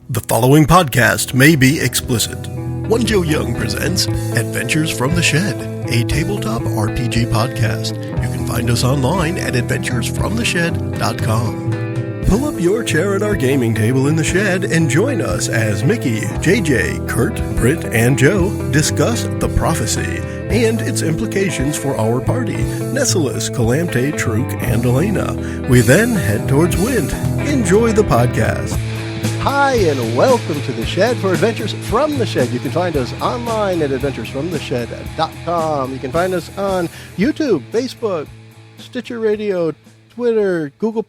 The following podcast may be explicit. One Joe Young presents Adventures from the Shed, a tabletop RPG podcast. You can find us online at adventuresfromtheshed.com. Pull up your chair at our gaming table in the shed and join us as Mickie, JJ, Kurt, Brit, and Joe discuss the prophecy and its implications for our party, Nesolis, Kalam'te, Truk, and Aleyna. We then head towards Wynte. Enjoy the podcast. Hi, and welcome to The Shed for Adventures from the Shed. You can find us online at adventuresfromtheshed.com. You can find us on YouTube, Facebook, Stitcher Radio, Twitter, Google+.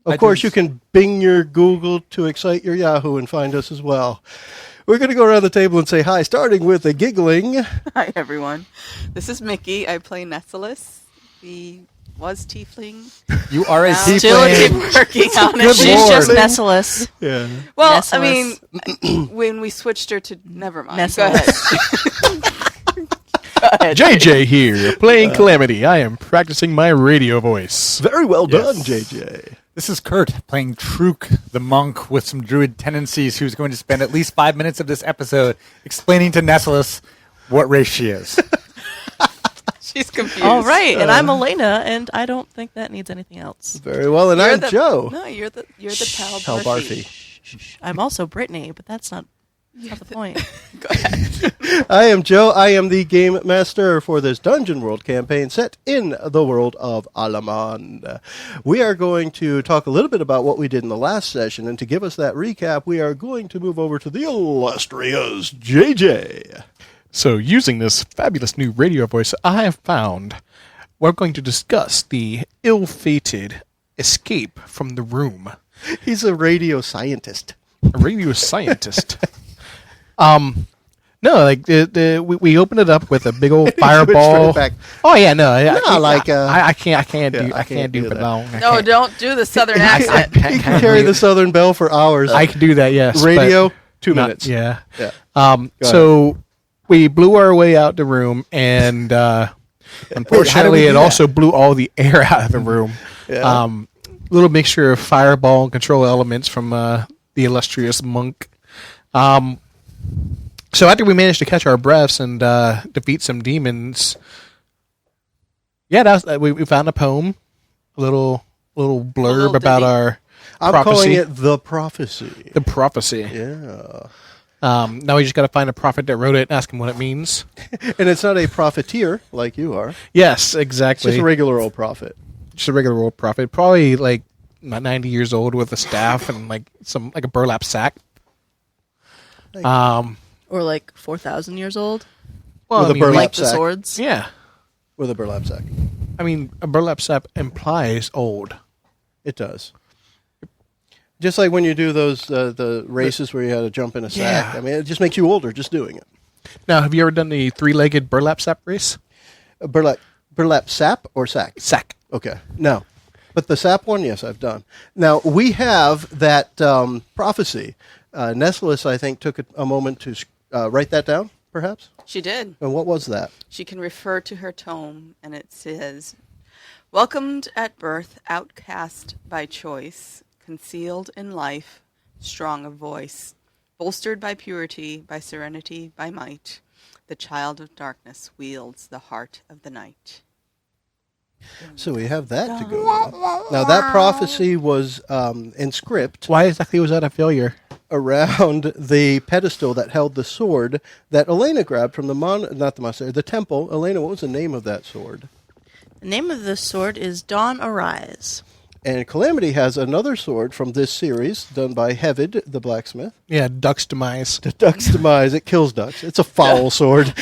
Of course, you can Bing your Google to excite your Yahoo and find us as well. We're going to go around the table and say hi, starting with a giggling. Hi, everyone. This is Mickie. I play Nesolis, was tiefling. You are a tiefling. Still keep working on it. She's just Nesolis. Yeah. Well, Nesolis. I mean, when we switched her to... Never mind. Nesolis. Go ahead. JJ here, playing Kalam'te. I am practicing my radio voice. Very well done, JJ. This is Kurt, playing Truk, the monk with some druid tendencies, who's going to spend at least 5 minutes of this episode explaining to Nesolis what race she is. She's confused. All right, and I'm Aleyna, and I don't think that needs anything else. Very well, and I'm Joe. No, you're the Pal Pal Barfi. Barfi. I'm also Brittany, but that's not the point. Go ahead. I am Joe. I am the game master for this Dungeon World campaign set in the world of Alamand. We are going to talk a little bit about what we did in the last session, and to give us that recap, we are going to move over to the illustrious JJ. So, using this fabulous new radio voice I have found, we're going to discuss the ill-fated escape from the room. He's a radio scientist. A radio scientist. No, like we opened it up with a big old fireball. Oh yeah, no, I can't do it long. No, don't do the southern accent. You can carry the Southern Belle for hours. I can do that, yes. Radio, 2 minutes. Yeah. So we blew our way out the room, and unfortunately, it also blew all the air out of the room. Yeah. Little mixture of fireball and control elements from the illustrious monk. So after we managed to catch our breaths and defeat some demons, we found a poem, a little blurb about our I'm prophecy. calling it The Prophecy. The prophecy. Yeah. Now we just got to find a prophet that wrote it and ask him what it means. And it's not a profiteer like you are. Yes, It's exactly. just a regular old prophet. Just a regular old prophet, probably like 90 years old with a staff and like a burlap sack. Or like 4,000 years old, With a burlap like the sack. swords. Yeah. With a burlap sack. I mean, a burlap sack implies old. It does. Just like when you do those the races where you had to jump in a sack. Yeah. I mean, it just makes you older just doing it. Now, have you ever done the three-legged burlap sack race? A burlap sap or sack? Sack. Okay. No. But the sap one, yes, I've done. Now, we have that prophecy. Nesolis, I think, took a moment to write that down, perhaps? She did. And what was that? She can refer to her tome, and it says, "Welcomed at birth, outcast by choice, concealed in life, strong of voice, bolstered by purity, by serenity, by might, the child of darkness wields the heart of the night." So we have that to go on. Now, that prophecy was in script Why exactly was that a failure? around the pedestal that held the sword that Aleyna grabbed from the temple. Aleyna, what was the name of that sword? The name of the sword is Dawn Arise. And Kalam'te has another sword from this series done by Hevid, the blacksmith. Yeah, Duck's Demise. The Duck's Demise. It kills ducks. It's a foul sword.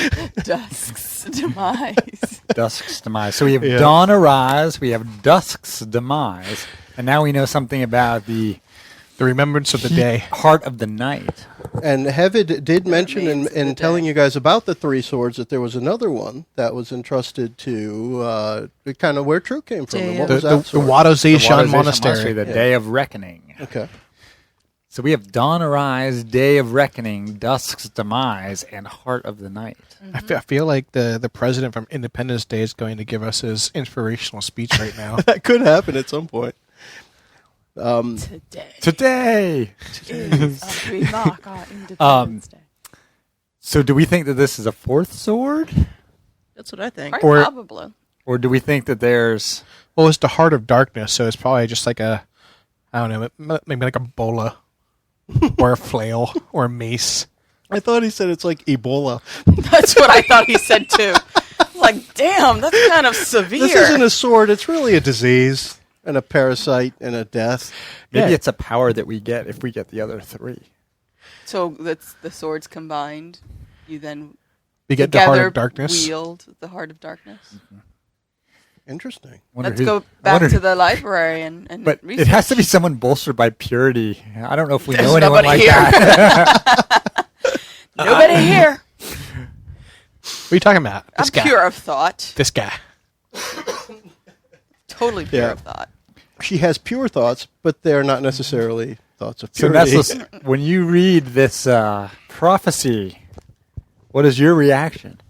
Dusk's demise. Dusk's demise. So we have Dawn Arise, we have Dusk's demise, and now we know something about the remembrance of the day. heart of the night. And Hevid did mention means in the telling day. you guys about the three swords that there was another one that was entrusted to kind of where Truk came from. And what The was that sword? Wadozeshan The Monastery. the Day of Reckoning. Okay. So we have Dawn Arise, Day of Reckoning, Dusk's Demise, and Heart of the Night. I feel like the president from Independence Day is going to give us his inspirational speech right now. That could happen at some point. Today. As we mark our Independence Day. So do we think that this is a fourth sword? That's what I think. Quite probably. Or do we think that there's... Well, it's the Heart of Darkness, so it's probably just like a, I don't know, maybe like a bola or a flail or a mace. I thought he said it's like Ebola. That's what I thought he said too. Like, damn, that's kind of severe. This isn't a sword. It's really a disease and a parasite and a death. Maybe it's a power that we get if we get the other three. So that's the swords combined. You then We get the Heart together of Darkness. wield the Heart of Darkness. Mm-hmm. Interesting. Let's go back to the library and But research. it has to be someone bolstered by purity. I don't know if we There's know anyone nobody like here. that. Nobody here. What are you talking about? This I'm guy. pure of thought. This guy. Totally pure Yeah. of thought. She has pure thoughts, but they're not necessarily thoughts of So purity. Nesolis, when you read this prophecy, what is your reaction?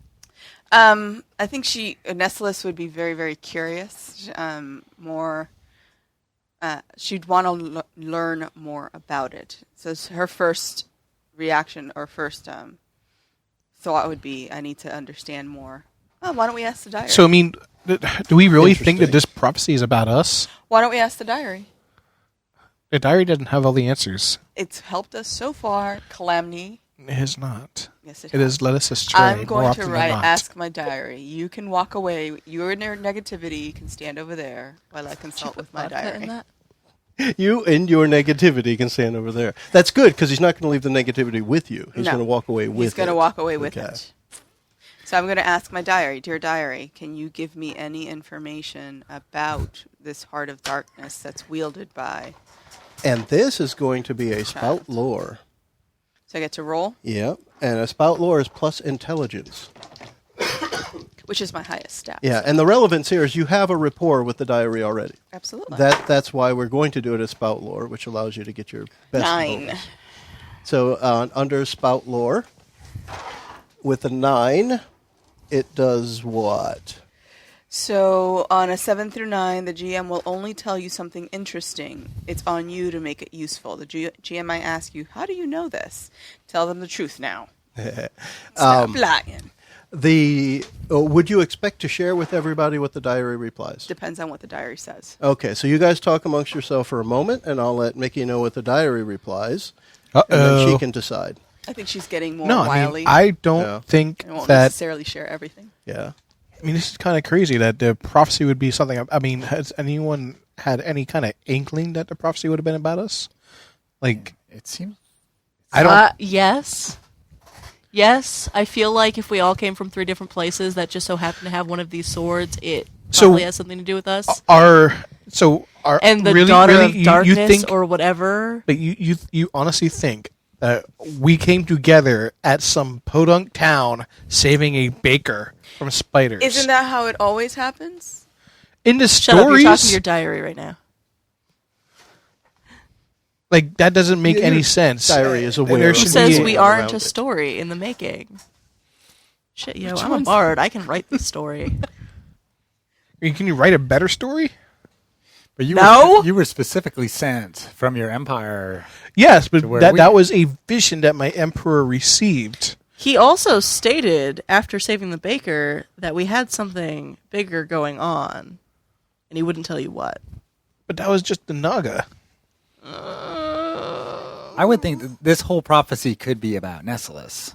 I think Nesolis would be very, very curious. She'd want to learn more about it. So her first reaction or first thought would be, I need to understand more. Oh, why don't we ask the diary? So, I mean, do we really think that Interesting. this prophecy is about us? Why don't we ask the diary? The diary doesn't have all the answers. It's helped us so far. Kalam'te. It has not. Yes, It has. has led us astray I'm more going often to than write, not. ask my diary. You can walk away. Your negativity can stand over there while I consult with my Vodka in diary. that? You and your negativity can stand over there. That's good because he's not going to leave the negativity with you. He's No. going to walk away with it. He's going to walk away with Okay. it. So I'm going to ask my diary, dear diary, can you give me any information about this Heart of Darkness that's wielded by... And this is going to be a spout Child. lore. So I get to roll, Yep. And a spout lore is plus intelligence. which is my highest stat. Yeah. And the relevance here is you have a rapport with the diary already. Absolutely. That's why we're going to do it as spout lore, which allows you to get your best 9. bonus. So under spout lore, with a 9, it does what? So on a 7 through 9, the GM will only tell you something interesting. It's on you to make it useful. The GM might ask you, how do you know this? Tell them the truth now. Stop lying. Would you expect to share with everybody what the diary replies? Depends on what the diary says. Okay, so you guys talk amongst yourself for a moment, and I'll let Mickie know what the diary replies, Uh-oh. and then she can decide. I think she's getting more No, wily. I don't Yeah. think and won't that... necessarily share everything. Yeah. I mean, this is kind of crazy that the prophecy would be something... I mean, has anyone had any kind of inkling that the prophecy would have been about us? Like, It seems... I don't... Yes. Yes, I feel like if we all came from 3 different places that just so happen to have one of these swords, it So- probably has something to do with us. Our And the really, daughter really, of you darkness think, or whatever. But you honestly think that we came together at some podunk town saving a baker from spiders? Isn't that how it always happens? in the Shut up, you're stories? talking to your diary right now. Like, that doesn't make Your any sense. diary is aware There of Who should says be- we around aren't a it. story in the making? Shit, yo, Which I'm a one's- bard. I can write this story. Can you write a better story? But No? you were specifically sent from your empire. Yes, but To where that was a vision that my emperor received. He also stated, after saving the baker, that we had something bigger going on. And he wouldn't tell you what. But that was just the Naga. I would think that this whole prophecy could be about Nesolis.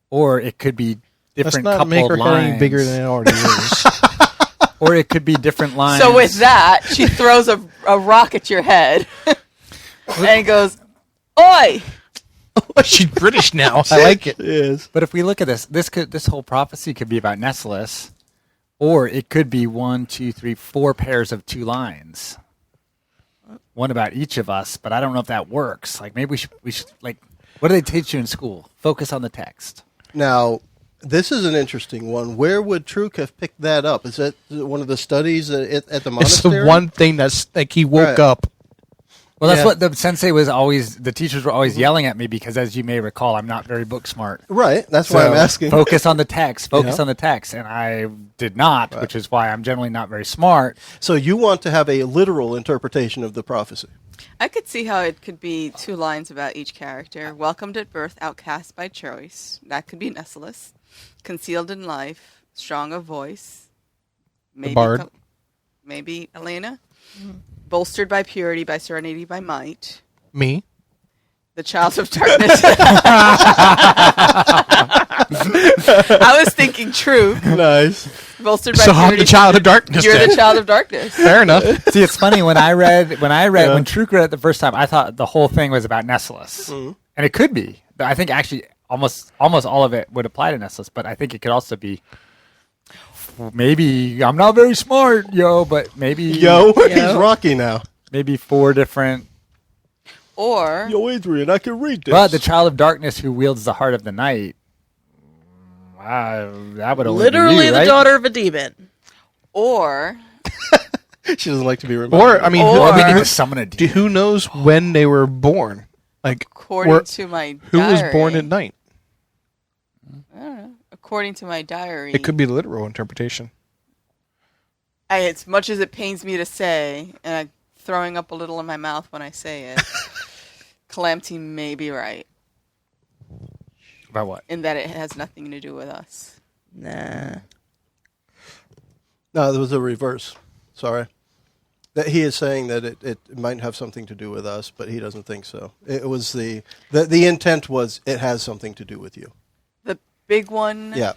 Or it could be Let's different not couple make her of head any lines. bigger than it already is. Or it could be different lines. So with that, she throws a rock at your head and goes, "Oi!" She's British now. I like it. Yes. But if we look at this whole prophecy could be about Nesolis, or it could be 1, 2, 3, 4 pairs of 2 lines. One about each of us, but I don't know if that works. Like maybe we should like, what do they teach you in school? Focus on the text. Now, this is an interesting one. Where would Truk have picked that up? Is that one of the studies at the It's monastery? the one thing that's like he woke Right. up Well, that's Yeah. what the sensei was always, the teachers were always yelling at me because, as you may recall, I'm not very book smart. Right. That's why I'm asking. Focus on the text, focus Yeah. on the text. And I did not, which is why I'm generally not very smart. So you want to have a literal interpretation of the prophecy. I could see how it could be 2 lines about each character. Welcomed at birth, outcast by choice. That could be Nesolis. Concealed in life, strong of voice. Maybe bard. Maybe Aleyna. Bolstered by purity, by serenity, by might. Me? The child of darkness. I was thinking Truk. Nice. Bolstered by So purity. I'm the child of darkness. You're then. the child of darkness. Fair enough. See, it's funny when Truk read it the first time, I thought the whole thing was about Nesolis. And it could be. I think actually almost all of it would apply to Nesolis, but I think it could also be maybe, I'm not very smart, but maybe Yo, he's Rocky now. maybe 4 different. Or Yo, Adrian, I can read this. But the child of darkness who wields the heart of the night, that would only Literally be you, the right? daughter of a demon. or She doesn't like to be remembered. Or, I mean, Or- We need to summon a demon. who knows when they were born? Like, according to my who diary. was born at night? I don't know. According to my diary. It could be literal interpretation. As much as it pains me to say, and I'm throwing up a little in my mouth when I say it, Kalam'te may be right About what? in that it has nothing to do with us. Nah. No, there was a reverse. Sorry. That he is saying that it might have something to do with us, but he doesn't think so. It was the intent was it has something to do with you. The big one. Yeah.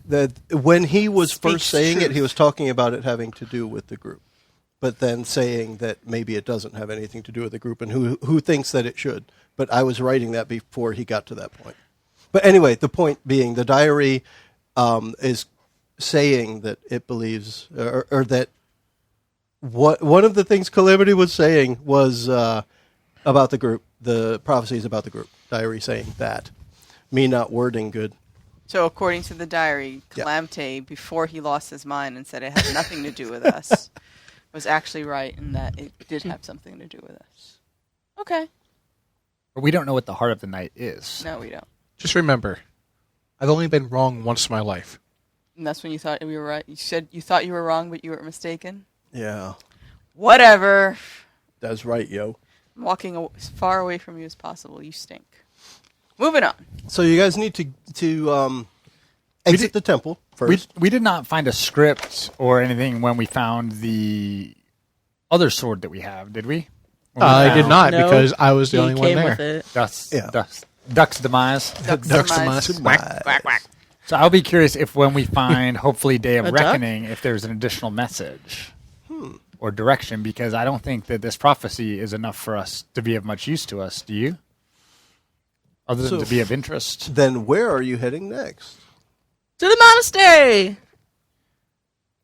That when he was first Speaks saying it, truth. he was talking about it having to do with the group, but then saying that maybe it doesn't have anything to do with the group, and who thinks that it should. But I was writing that before he got to that point. But anyway, the point being, the diary is saying that it believes, or that one of the things Calamity was saying was about the group, the prophecies about the group. Diary saying that. Me not wording good. So according to the diary, Yeah. Kalam'te, before he lost his mind and said it had nothing to do with us, was actually right in that it did have something to do with us. Okay. But we don't know what the heart of the night is. No, we don't. Just remember, I've only been wrong once in my life. And that's when you thought we were right. You said you thought you were wrong, but you were mistaken. Yeah, Whatever. that's right, yo. I'm walking as far away from you as possible. You stink. Moving on. So you guys need to exit the temple first. We did not find a script or anything when we found the other sword that we have, did we? When we I did found not No, because I was the he only one came there. with it. Duck's demise. Ducks Ducks demise. demise. Quack, Quack, quack. So I'll be curious if when we find, hopefully, Day of A duck? Reckoning, if there's an additional message or direction, because I don't think that this prophecy is enough for us to be of much use to us. Do you? Other than So- to be of interest. Then where are you heading next? To the monastery.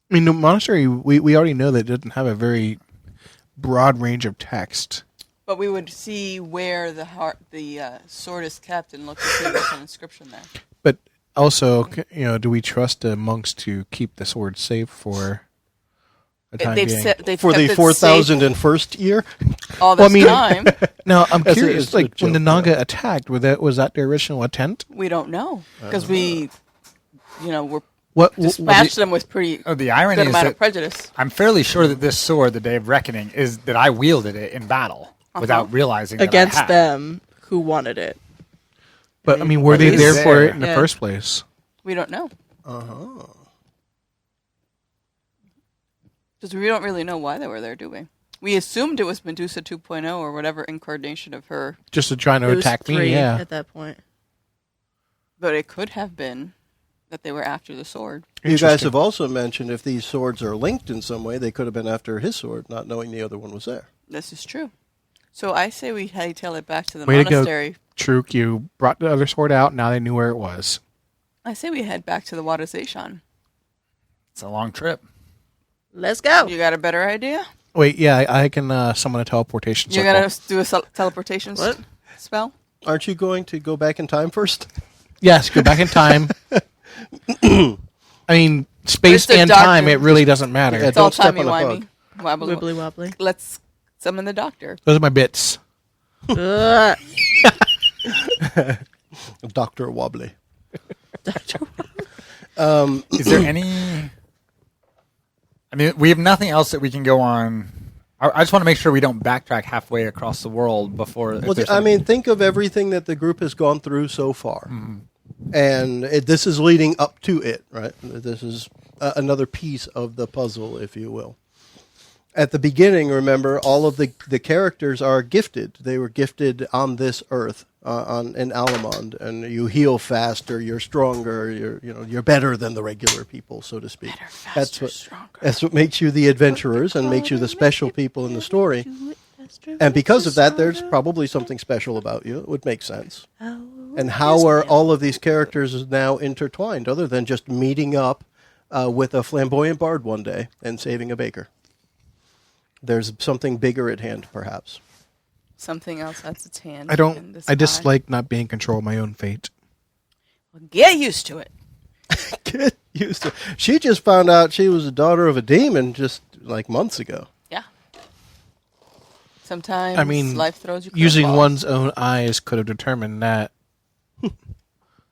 I mean, the monastery, we already know that it doesn't have a very broad range of text. But we would see where the sword is kept and look to see if there's an inscription there. But also, do we trust the monks to keep the sword safe for a time They've being? set, they've For the kept it 4001st year? safe all this Well, time. Now, I'm That's curious, a like, when the joke, Naga attacked, was that their original intent? We don't know because we, we're What dispatched them with pretty Oh, the irony good is amount that of prejudice. I'm fairly sure that this sword, the Day of Reckoning, is that I wielded it in battle without realizing that I Against had. them who wanted it. But, I mean, were Well, they it is there for there. it in the Yeah. first place? We don't know Uh-huh. because we don't really know why they were there, do we? We assumed it was Medusa 2.0 or whatever incarnation of her, Just to try to It was attack me, 3 yeah. at that point. but it could have been that they were after the sword. You guys Interesting. have also mentioned if these swords are linked in some way, they could have been after his sword, not knowing the other one was there. This is true. So I say we hightail it back to the Way to go. monastery. Truk, you brought the other sword out, now they knew where it was. I say we head back to the Wadazation. It's a long trip. Let's go. You got a better idea? Wait, yeah, I can summon a teleportation You're circle. going to do a teleportation What? spell? Aren't you going to go back in time first? Yes, go back in time. I mean, space Where's the and doctor? time, it really doesn't matter. Yeah, It's all don't step on a timey-wimey. Wobbly. Wibbly wobbly. Let's Summon the doctor. Those are my bits. Ugh. Dr. Wobbly. Is there any... I mean, we have nothing else that we can go on. I just want to make sure we don't backtrack halfway across the world before... Well, I mean, think of everything that the group has gone through so far. Mm-hmm. And this is leading up to it, right? This is another piece of the puzzle, if you will. At the beginning, remember, all of the characters are gifted. They were gifted on this earth, in Alamand, and you heal faster, you're stronger, you're better than the regular people, so to speak. Better, faster, stronger. That's what makes you the adventurers and makes you the special people in the story. And because of that, there's probably something special about you. It would make sense. And how are all of these characters now intertwined, other than just meeting up with a flamboyant bard one day and saving a baker? There's something bigger at hand, perhaps. Something else has its hand. I dislike not being in control of my own fate. Well, get used to it. Get used to it. She just found out she was a daughter of a demon just like months ago. Yeah. Sometimes life throws you using curveballs. one's own eyes could have determined that.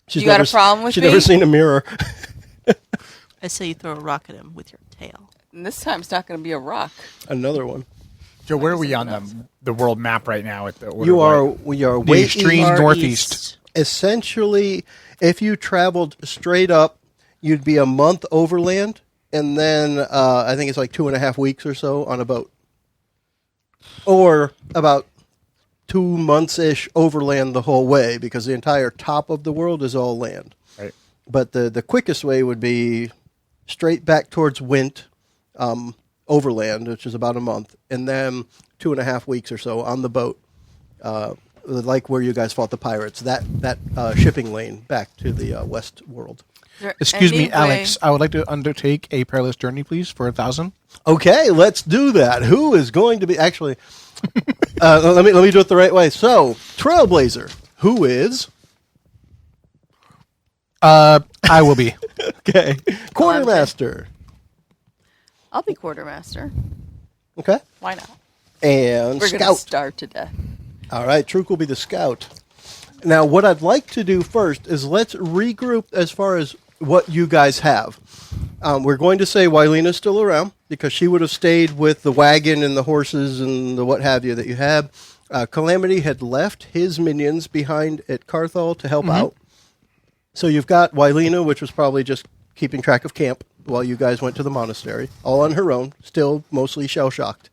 She's You got a problem with She's me? never seen a mirror. I say you throw a rock at him with your tail. And this time it's not going to be a rock. Another one. Joe, where are we on the world map right now? At the We are The way extreme east. northeast. Essentially, if you traveled straight up, you'd be a month overland, and then I think it's like 2.5 weeks or so on a boat. Or about 2 months-ish overland the whole way, because the entire top of the world is all land. Right. But the quickest way would be straight back towards Wynte, overland, which is about a month, and then 2.5 weeks or so on the boat, like where you guys fought the pirates, that shipping lane back to the west world. Excuse me, Alex. I would like to undertake a perilous journey, please, for 1,000. Okay, let's do that. Who is going to be... Actually, let me do it the right way. So, Trailblazer, who is... I will be. Okay. Quartermaster. I'll be quartermaster. Okay. Why not? And We're going to Scout. starve to death. All right, Truk will be the Scout. Now, what I'd like to do first is let's regroup as far as what you guys have. We're going to say Wylena's still around, because she would have stayed with the wagon and the horses and the what have you that you had. Calam'te had left his minions behind at Carthal to help out. So you've got Wylena, which was probably just keeping track of camp while you guys went to the monastery, all on her own, still mostly shell-shocked.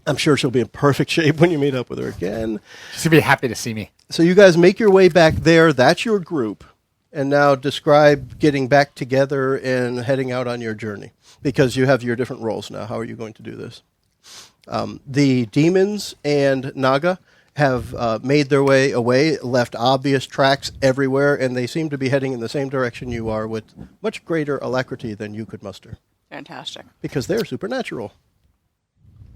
I'm sure she'll be in perfect shape when you meet up with her again. She's going to be happy to see me. So you guys make your way back there. That's your group. And now describe getting back together and heading out on your journey, because you have your different roles now. How are you going to do this? The demons and Naga have made their way away, left obvious tracks everywhere, and they seem to be heading in the same direction you are with much greater alacrity than you could muster, Fantastic. because they're supernatural.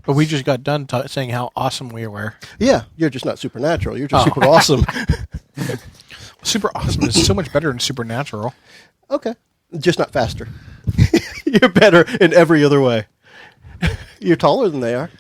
But we just got done saying how awesome we were. Yeah, you're just not supernatural. You're just super awesome. Super awesome is so much better than supernatural. Okay. Just not faster. You're better in every other way. You're taller than they are.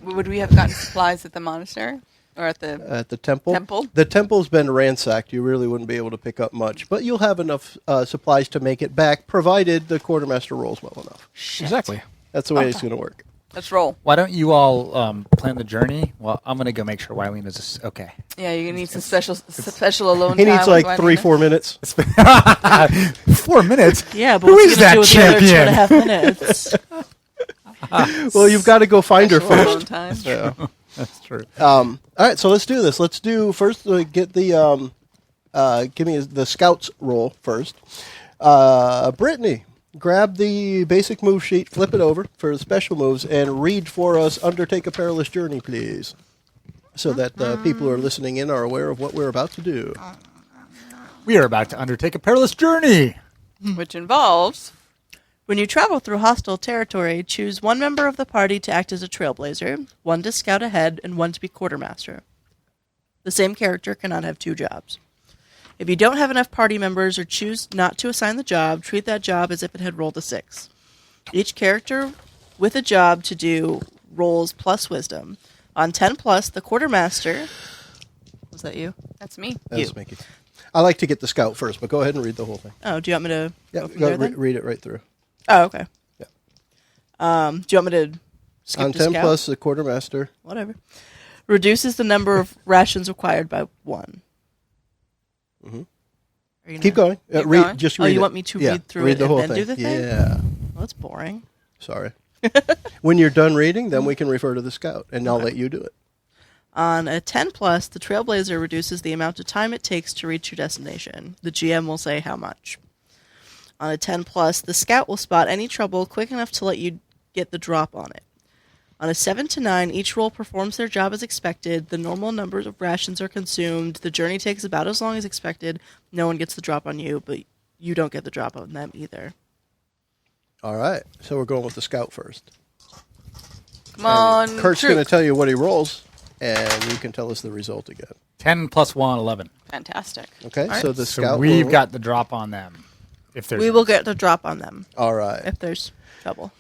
Would we have gotten supplies at the monastery? Or at the temple? Temple? The temple's been ransacked. You really wouldn't be able to pick up much. But you'll have enough supplies to make it back, provided the quartermaster rolls well enough. Shit. Exactly. That's the way it's going to work. Let's roll. Why don't you all plan the journey? Well, I'm going to go make sure Wylena's okay. Yeah, you're going to need some special alone He time. needs with like Wynte. 3-4 minutes. 4 minutes? Yeah, but Who what's is he that going to do with the other 2.5 minutes? Well, you've got to go find her Special alone first. time. Yeah. That's true. All right, so let's do this. Let's do first. Get the give me the scouts roll first. Brittany, grab the basic move sheet, flip it over for the special moves, and read for us. Undertake a perilous journey, please, so that the people who are listening in are aware of what we're about to do. We are about to undertake a perilous journey. Which involves... When you travel through hostile territory, choose one member of the party to act as a trailblazer, one to scout ahead, and one to be quartermaster. The same character cannot have 2 jobs. If you don't have enough party members or choose not to assign the job, treat that job as if it had rolled a 6. Each character with a job to do rolls plus wisdom. On 10 plus, the quartermaster. Was that you? That's me. That's Mickie. I like to get the scout first, but go ahead and read the whole thing. Oh, do you want me to go from go there then? read it right through. Oh, okay. Yeah. Do you want me to skip On to 10 scout? plus, the quartermaster. Whatever. Reduces the number of rations required by 1. Mm-hmm. Keep going. Keep read. going. Just read you it. want me to read through it the and whole then thing. do the thing? Yeah. Well, that's boring. Sorry. When you're done reading, then we can refer to the scout, and I'll let you do it. On a 10 plus, the Trailblazer reduces the amount of time it takes to reach your destination. The GM will say how much. On a 10 plus, the Scout will spot any trouble quick enough to let you get the drop on it. On a 7 to 9, each roll performs their job as expected. The normal number of rations are consumed. The journey takes about as long as expected. No one gets the drop on you, but you don't get the drop on them either. All right. So we're going with the scout first. Come on, Kurt's Truk. going to tell you what he rolls, and you can tell us the result again. 10 plus 1, 11. Fantastic. Okay. All So right. the So scout. we've will- got the drop on them. If there's We will get the drop on them All right. if there's trouble.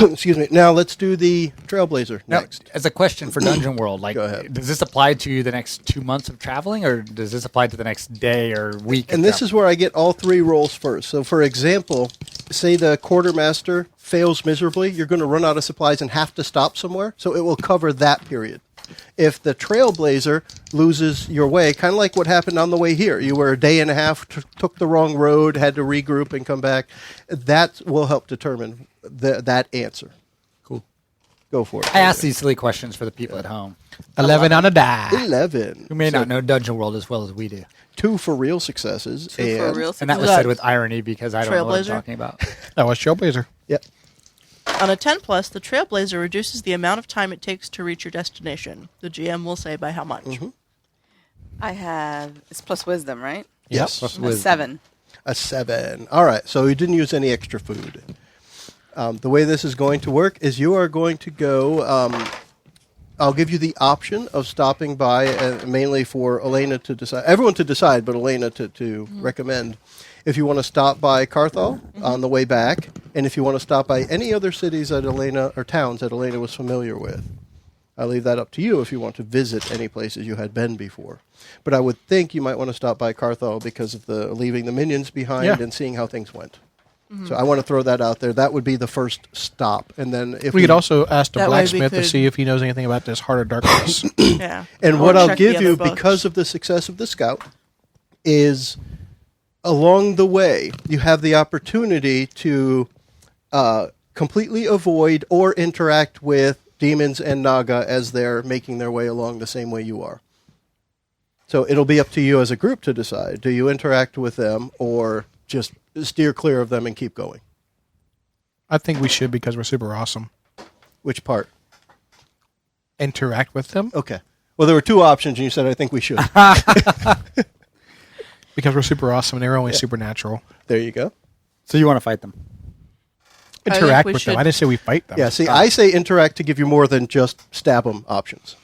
Excuse me. Now let's do the Trailblazer Now, next. as a question for Dungeon World, like, Go ahead. does this apply to the next 2 months of traveling, or does this apply to the next day or week? And this is where I get all 3 rolls first. So, for example, say the quartermaster fails miserably, you're going to run out of supplies and have to stop somewhere. So it will cover that period. If the Trailblazer loses your way, kind of like what happened on the way here, you were a day and a half, took the wrong road, had to regroup and come back, that will help determine that answer. Cool. Go for it. I ask these silly questions for the people at home 11 on a die. 11. who may So not know Dungeon World as well as we do. 2 for real successes. 2 for and real And that was that said with irony because I don't know what I'm Trailblazer? talking about. That was Trailblazer. Yep. On a 10 plus, the Trailblazer reduces the amount of time it takes to reach your destination. The GM will say by how much. Mm-hmm. I have it's plus wisdom, right? Yes. Plus A wisdom. 7. A 7. All right. So you didn't use any extra food. The way this is going to work is you are going to go. I'll give you the option of stopping by, mainly for Aleyna to decide. Everyone to decide, but Aleyna to recommend. If you want to stop by Carthal on the way back, and if you want to stop by any other cities that Aleyna or towns that Aleyna was familiar with. I leave that up to you if you want to visit any places you had been before. But I would think you might want to stop by Carthal because of the leaving the minions behind Yeah. and seeing how things went. So I want to throw that out there. That would be the first stop, and then if We could also ask the That way we blacksmith to could- see if he knows anything about this Heart of Darkness. Yeah. And Or what I'll check the give other you, books. because of the success of the scout, is along the way you have the opportunity to completely avoid or interact with demons and Naga as they're making their way along the same way you are. So it'll be up to you as a group to decide. Do you interact with them or just steer clear of them and keep going? I think we should because we're super awesome. Which part? Interact with them Okay. Well, there were 2 options, and you said, I think we should. because we're super awesome and they're only supernatural. There you go. So you want to fight them? think Interact we with them. should- I didn't say we fight them. Yeah, see, I say interact to give you more than just stab them options.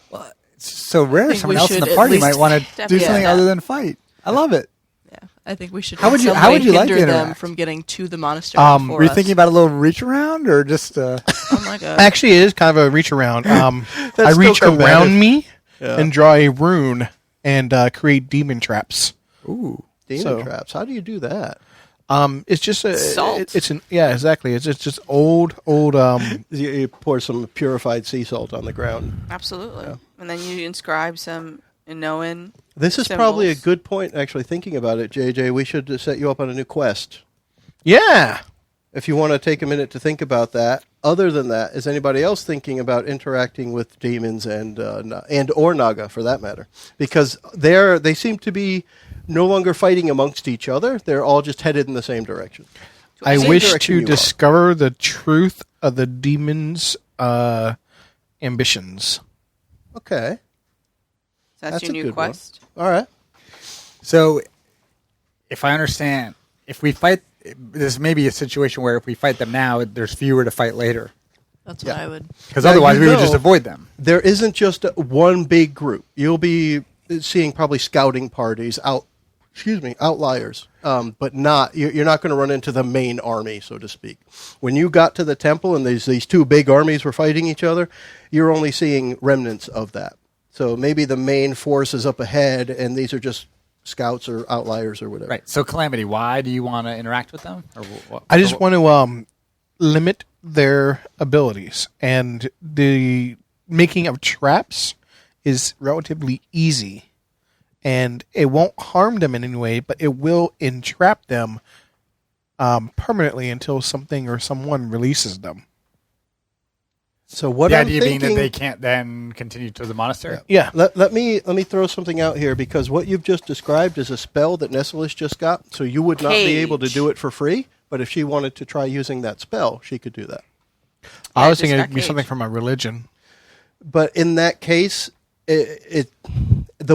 It's so rare think someone we else in should the at party least might want to step do in. something Yeah. other than fight. I love it. Yeah, I think we should. How in would you- some how way would you like to hinder them interact? from getting to the monastery? Were for Were you us. thinking about a little reach around or just? Oh my god! Actually, it is kind of a reach around. I That's reach still combative. around me Yeah. and draw a rune and create demon traps. Ooh. Demon So- traps. How do you do that? It's just a Salt. It's an yeah, exactly. It's just old. You pour some purified sea salt on the ground. Absolutely. And then you inscribe some Inoan. This is probably a Symbols. good point, actually, thinking about it, JJ. We should set you up on a new quest. Yeah. If you want to take a minute to think about that. Other than that, is anybody else thinking about interacting with demons and or Naga, for that matter? Because they seem to be no longer fighting amongst each other. They're all just headed in the same direction. I Same wish direction to you are. discover the truth of the demon's ambitions. Okay. That's That's your a new good one. quest. All right. So, if I understand, if we fight, this may be a situation where if we fight them now, there's fewer to fight later. That's Yeah. what I would. Because Now, otherwise, you we would know- just avoid them. There isn't just one big group. You'll be seeing probably scouting parties out outliers, but not you're not going to run into the main army, so to speak. When you got to the temple and these two big armies were fighting each other, you're only seeing remnants of that. So maybe the main force is up ahead, and these are just scouts or outliers or whatever. Right. So Calamity, why do you want to interact with them? Or I just want to limit their abilities, and the making of traps is relatively easy, and it won't harm them in any way, but it will entrap them permanently until something or someone releases them. So what the I'm idea thinking, being that they can't then continue to the monastery? Yeah. Let me throw something out here, because what you've just described is a spell that Nesolis just got, so you would not be able to Cage. do it for free, but if she wanted to try using that spell, she could do that. I was just thinking got it'd be cage. something from my religion. But in that case, the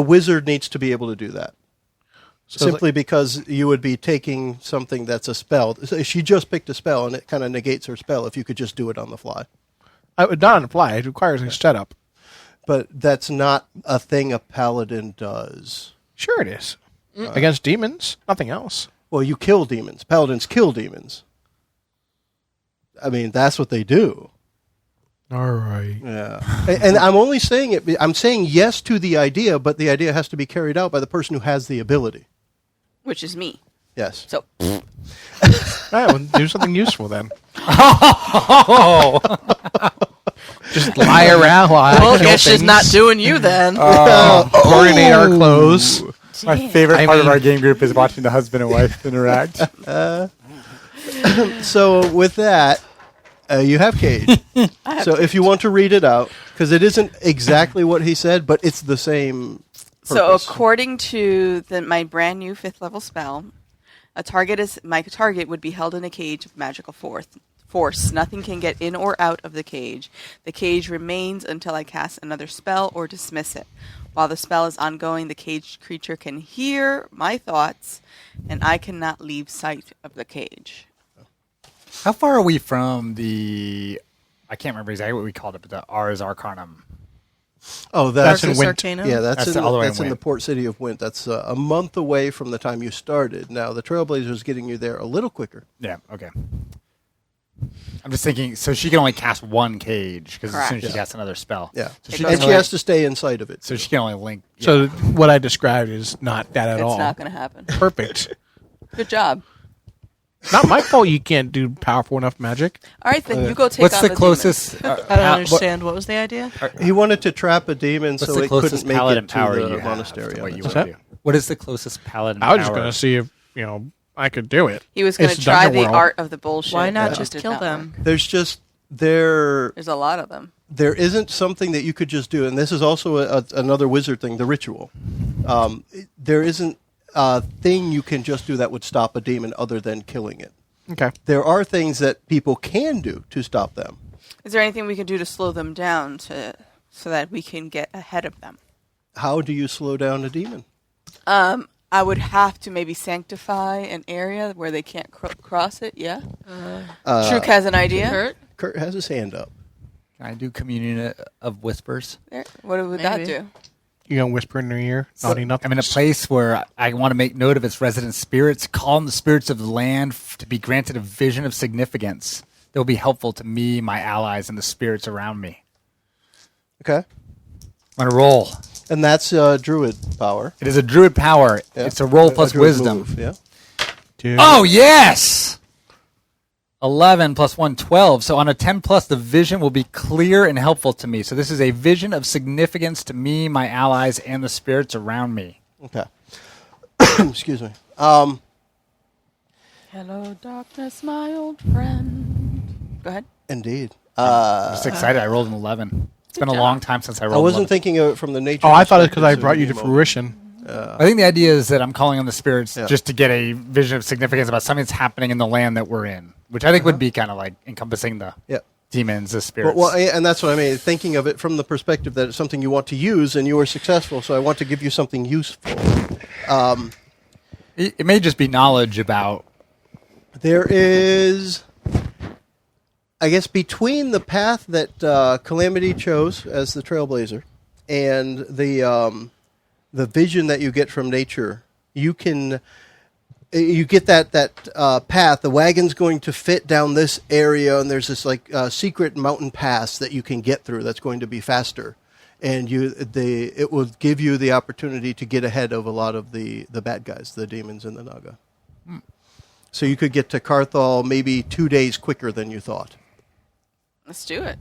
wizard needs to be able to do that. So Simply because you would be taking something that's a spell. She just picked a spell, and it kind of negates her spell if you could just do it on the fly. I would not apply. It requires a setup. But that's not a thing a paladin does. Sure it is. Against demons, nothing else. Well, you kill demons. Paladins kill demons. I mean, that's what they do. All right. Yeah. And I'm only saying it, I'm saying yes to the idea, but the idea has to be carried out by the person who has the ability. Which is me. Yes. So, All right, well, do something useful then. Just lie around while I Well, kill guess she's things. not doing you then. Coordinate our clothes. My favorite part of mean- our game group is watching the husband and wife interact. So with that, you have Cage. So if you want to read it out, because it isn't exactly what he said, but it's the same so purpose. according to my brand new 5th level spell, my target would be held in a cage of magical force. Nothing can get in or out of the cage. The cage remains until I cast another spell or dismiss it. While the spell is ongoing, the caged creature can hear my thoughts, and I cannot leave sight of the cage. How far are we from the... I can't remember exactly what we called it, but the Ars Arcanum. Oh, That's in Darkness Wynte. Arcanum? Yeah, that's all the way in in the Wynte. port city of Wynte. That's a month away from the time you started. Now, the Trailblazer is getting you there a little quicker. Yeah, okay. I'm just thinking, so she can only cast one cage, because as soon as she Correct. casts another spell. Yeah. So she, goes And she away. has to stay inside of it. so she can only link... yeah. So what I described is not that at It's all. not going to happen. Perfect. Good job. Not my fault you can't do powerful enough magic. All right, then you go take What's on the demon. closest... I don't understand. What was the idea? He wanted to trap a demon What's so the it couldn't closest make paladin it to power the you have? monastery. to on what its you own. would that? do? What is the closest paladin I was just power? going to see if, I could do it. He was going to It's try Dungeon the World. art of the bullshit. Why not but it just did kill not them? work. There's just there There's a lot of them. there isn't something that you could just do, and this is also another wizard thing, the ritual. There isn't a thing you can just do that would stop a demon other than killing it. Okay. There are things that people can do to stop them. Is there anything we can do to slow them down so that we can get ahead of them? How do you slow down a demon? I would have to maybe sanctify an area where they can't cross it. Yeah. Truk has an idea. Kurt? Kurt has his hand up. Can I do communion of whispers? There. What would that Maybe. do? You going to whisper in their ear? Naughty nothing. I'm in a place where I want to make note of its resident spirits, call on the spirits of the land to be granted a vision of significance that will be helpful to me, my allies, and the spirits around me. Okay. I'm going to roll. And that's druid power. It is a druid power. Yeah. It's a roll A plus druid wisdom. move, yeah. Dude. Oh, yes! 11 plus 1, 12. So on a 10 plus, the vision will be clear and helpful to me. So this is a vision of significance to me, my allies, and the spirits around me. Okay. Excuse me. Hello, darkness, my old friend. Go ahead. Indeed. I'm just excited. I rolled an 11. It's been a job. long time since I rolled I wasn't 11. thinking of it from the nature. Oh, I thought it's because I perspective, brought you to so fruition. I think the idea is that I'm calling on the spirits Yeah. just to get a vision of significance about something that's happening in the land that we're in, which I think would be kind of like encompassing the Yeah. demons, the spirits. Well, and that's what I mean. Thinking of it from the perspective that it's something you want to use, and you were successful, so I want to give you something useful. It may just be knowledge about... There is, I guess, between the path that Calamity chose as the Trailblazer and the vision that you get from nature you can. You get that path. The wagon's going to fit down this area, and there's this secret mountain pass that you can get through. That's going to be faster, and it will give you the opportunity to get ahead of a lot of the bad guys, the demons and the Naga. So you could get to Carthol maybe 2 days quicker than you thought. Let's do it.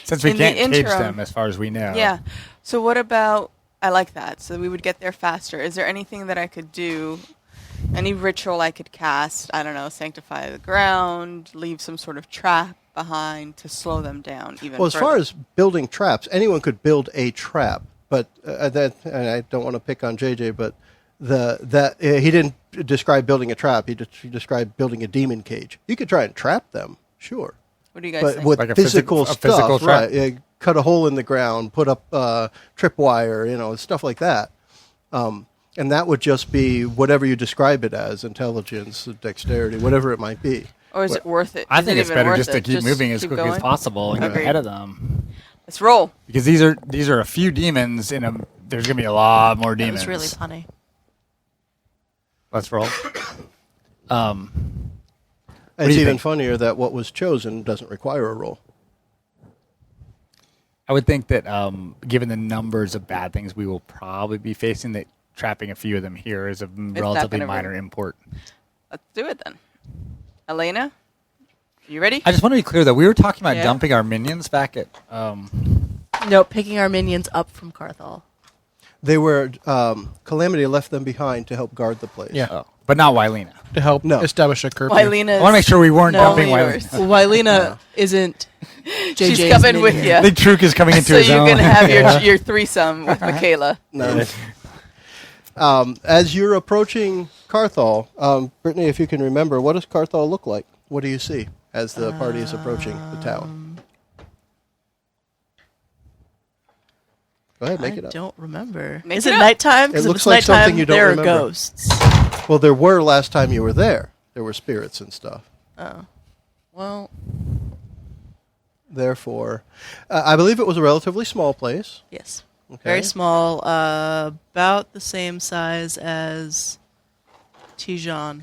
Since we In can't the cage interim- them, as far as we know. Yeah. So what about? I like that. So we would get there faster. Is there anything that I could do? Any ritual I could cast? I don't know. Sanctify the ground. Leave some sort of trap behind to slow them down even. Well, as further. far as building traps, anyone could build a trap, but and I don't want to pick on JJ, but he didn't describe building a trap. He described building a demon cage. You could try and trap them, sure. What do you guys But think? with Like a physical stuff, physical trap? right? Cut a hole in the ground, put up tripwire, stuff like that. And that would just be whatever you describe it as, intelligence, dexterity, whatever it might be. Or is it worth it? I Is think it it's even better worth just to it? keep moving as keep quickly as going? possible and get Agreed. ahead of them. Let's roll. Because these are a few demons in a. There's going to be a lot more That demons. was really funny. Let's roll. It's you even think? funnier that what was chosen doesn't require a roll. I would think that given the numbers of bad things we will probably be facing, that trapping a few of them here is of relatively gonna minor be- import. Let's do it then. Aleyna, you ready? I just want to be clear that we were talking about Yeah. dumping our minions back at. No, picking our minions up from Carthol. They were Calamity left them behind to help guard the place. Yeah. Oh, but not Wylena. To help No. establish a curfew. Wylena. I want to make sure we weren't dumping yours. Wylena. Well, Wylena isn't JJ's She's coming with minion. you. I think Truk is coming into So his you own. can have your threesome with Michaela. No. As you're approaching Carthol, Brittany, if you can remember, what does Carthol look like? What do you see as the party is approaching the town? Go ahead, make I it up. don't remember. Make Is it it up. nighttime? 'Cause It if looks it's like something nighttime, you don't there remember. are ghosts. Well, there were last time you were there. There were spirits and stuff. Oh. Well, Therefore, I believe it was a relatively small place. yes. Okay. Very small, about the same size as Tijan.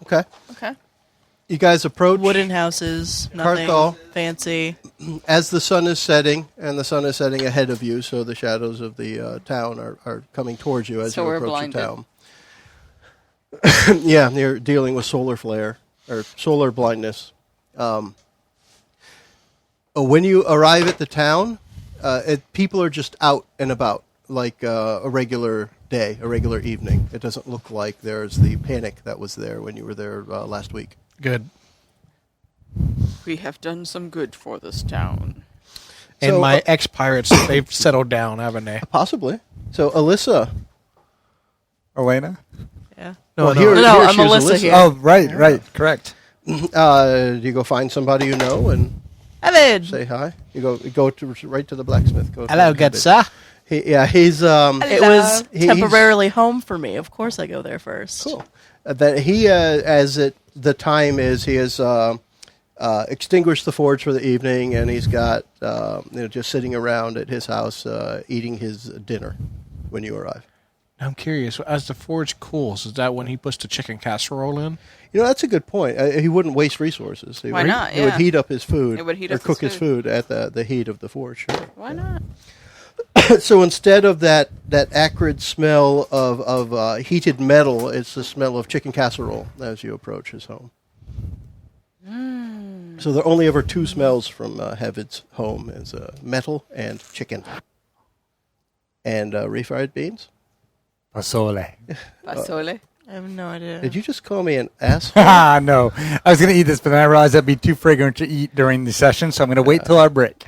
Okay. Okay. You guys approach. Wooden houses, nothing Carthol. fancy. As the sun is setting, and the sun is setting ahead of you, so the shadows of the town are coming towards you as So you we're approach blinded. the town. Yeah, you're dealing with solar flare, or solar blindness. When you arrive at the town, people are just out and about, like a regular day, a regular evening. It doesn't look like there's the panic that was there when you were there last week. Good. We have done some good for this town. And So, my ex-pirates, they've settled down, haven't they? Possibly. So, Alyssa. Elena? Yeah. Well, no. here No, I'm she's Alyssa here. Oh, right, correct. Do you go find somebody you know and Evan! say hi? You go right to the blacksmith. Go Hello, find good David. sir. He's It was He's- temporarily home for me. Of course I go there first. cool. That he, the time is, he has extinguished the forge for the evening, and he's got just sitting around at his house eating his dinner when you arrive. I'm curious, as the forge cools, is that when he puts the chicken casserole in? That's a good point. He wouldn't waste resources. Why not? He would Yeah. heat up his food. It would heat or up his cook his food at the heat of the forge. Sure. Why not? So instead of that acrid smell of heated metal, it's the smell of chicken casserole as you approach his home. So there are only ever two smells from Hevid's home: is metal and chicken, and refried beans. Pasole. Pasole. I have no idea. Did you just call me an asshole? No. I was going to eat this, but then I realized that'd be too fragrant to eat during the session, so I'm going to wait till our break.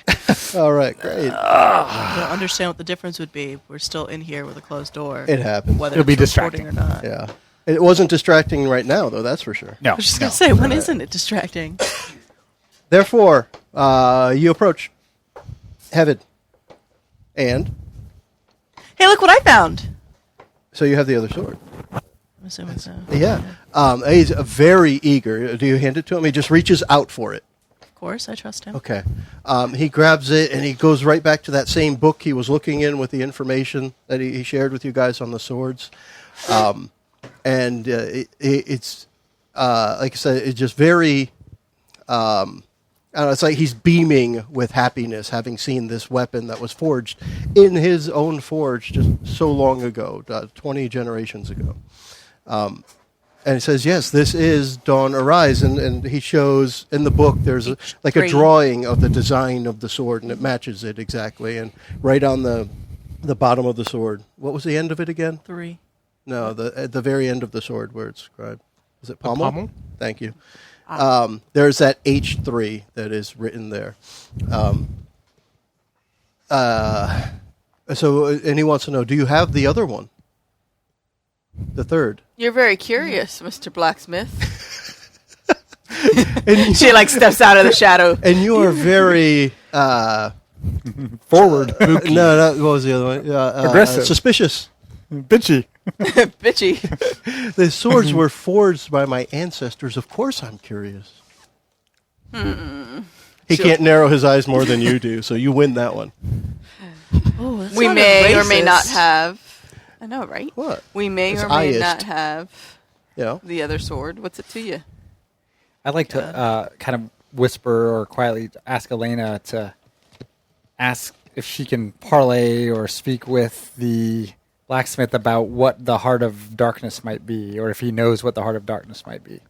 All right, great. I don't understand what the difference would be. We're still in here with a closed door. It happens. Whether It'll be it's recording distracting. or not. Yeah, it wasn't distracting right now, though. That's for sure. No. I was just going to say, when isn't it distracting? Therefore, you approach Hevid, and Hey, look what I found! so you have the other sword. I'm assuming so. Yeah. He's very eager. Do you hand it to him? He just reaches out for it. Of course. I trust him. Okay. He grabs it and he goes right back to that same book he was looking in with the information that he shared with you guys on the swords. It's like I said, it's just very. I don't know, it's like he's beaming with happiness having seen this weapon that was forged in his own forge just so long ago, 20 generations ago. And he says, yes, this is Dawn Arise. And he shows in the book there's a drawing of the design of the sword, and it matches it exactly. And right on the bottom of the sword, what was the end of it again? 3. No, at the very end of the sword where it's scribed. Is it pommel? Pommel? Thank you. There's that H3 that is written there. And he wants to know, do you have the other one? The third. You're very curious, Mr. Blacksmith. And She steps out of the shadow. And you are very Forward. no, what was the other one? Aggressive. Suspicious. Bitchy. Bitchy. The swords were forged by my ancestors. Of course, I'm curious. He can't narrow his eyes more than you do, so you win that one. Oh, We may or may not have. I know, right? What? We may It's or may highest. not have Yeah. the other sword. What's it to you? I'd like to kind of whisper or quietly ask Aleyna to ask if she can parlay or speak with the blacksmith about what the Heart of Darkness might be, or if he knows what the Heart of Darkness might be.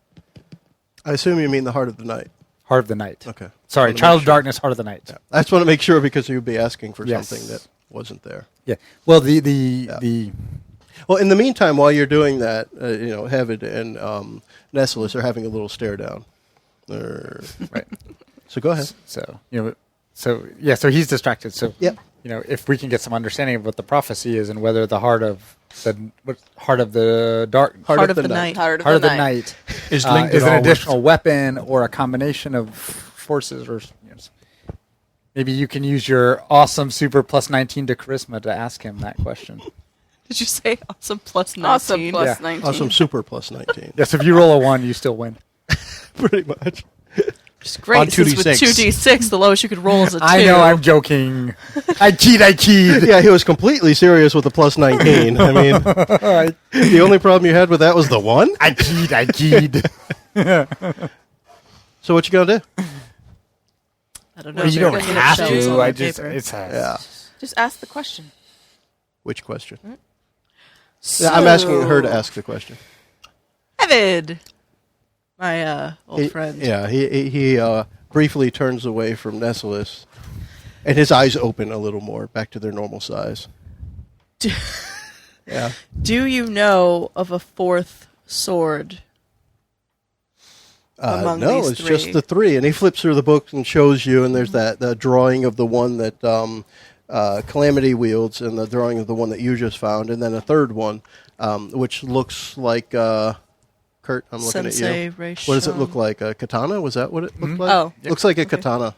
I assume you mean the Heart of the Night. Heart of the Night. Okay. Sorry, Wanna Child make of sure. Darkness, Heart of the Night. Yeah. I just want to make sure because you'd be asking for Yes. something that wasn't there. Yeah. Well, the Well, in the meantime, while you're doing that, Hevid and Nesolis are having a little stare down. right. So go ahead. So so he's distracted. So Yep. if we can get some understanding of what the prophecy is and whether the heart of the dark Heart of the Night. Heart Heart of the Night Is linked is at an all additional weapon or a combination of forces, or maybe you can use your awesome super plus 19 to charisma to ask him that question. Did you say awesome plus 19? Awesome plus Yeah. 19. Awesome super plus 19. Yes, if you roll a 1, you still win. Pretty much. Which is great. On Since with 2d6. 2d6, the lowest you could roll is a 2. I know, I'm joking. I keyed. Yeah, he was completely serious with the plus 19. I mean, the only problem you had with that was the 1? I keyed. So what you going to do? I don't know. Well, you They're don't gonna have show us to. on I the just, paper. Yeah. Just ask the question. Which question? Yeah, I'm asking her to ask the question. Evid! My old friend. Yeah, he briefly turns away from Nesolis, and his eyes open a little more, back to their normal size. Yeah. Do you know of a fourth sword? Among no, these it's just 3. the 3. And he flips through the book and shows you, and there's the drawing of the one that Calam'te wields, and the drawing of the one that you just found, and then a third one, which looks like... Kurt, I'm looking Sensei at you. Reishon. What does it look like? A katana? Was that what it looked like? Oh. Looks like a Okay. katana.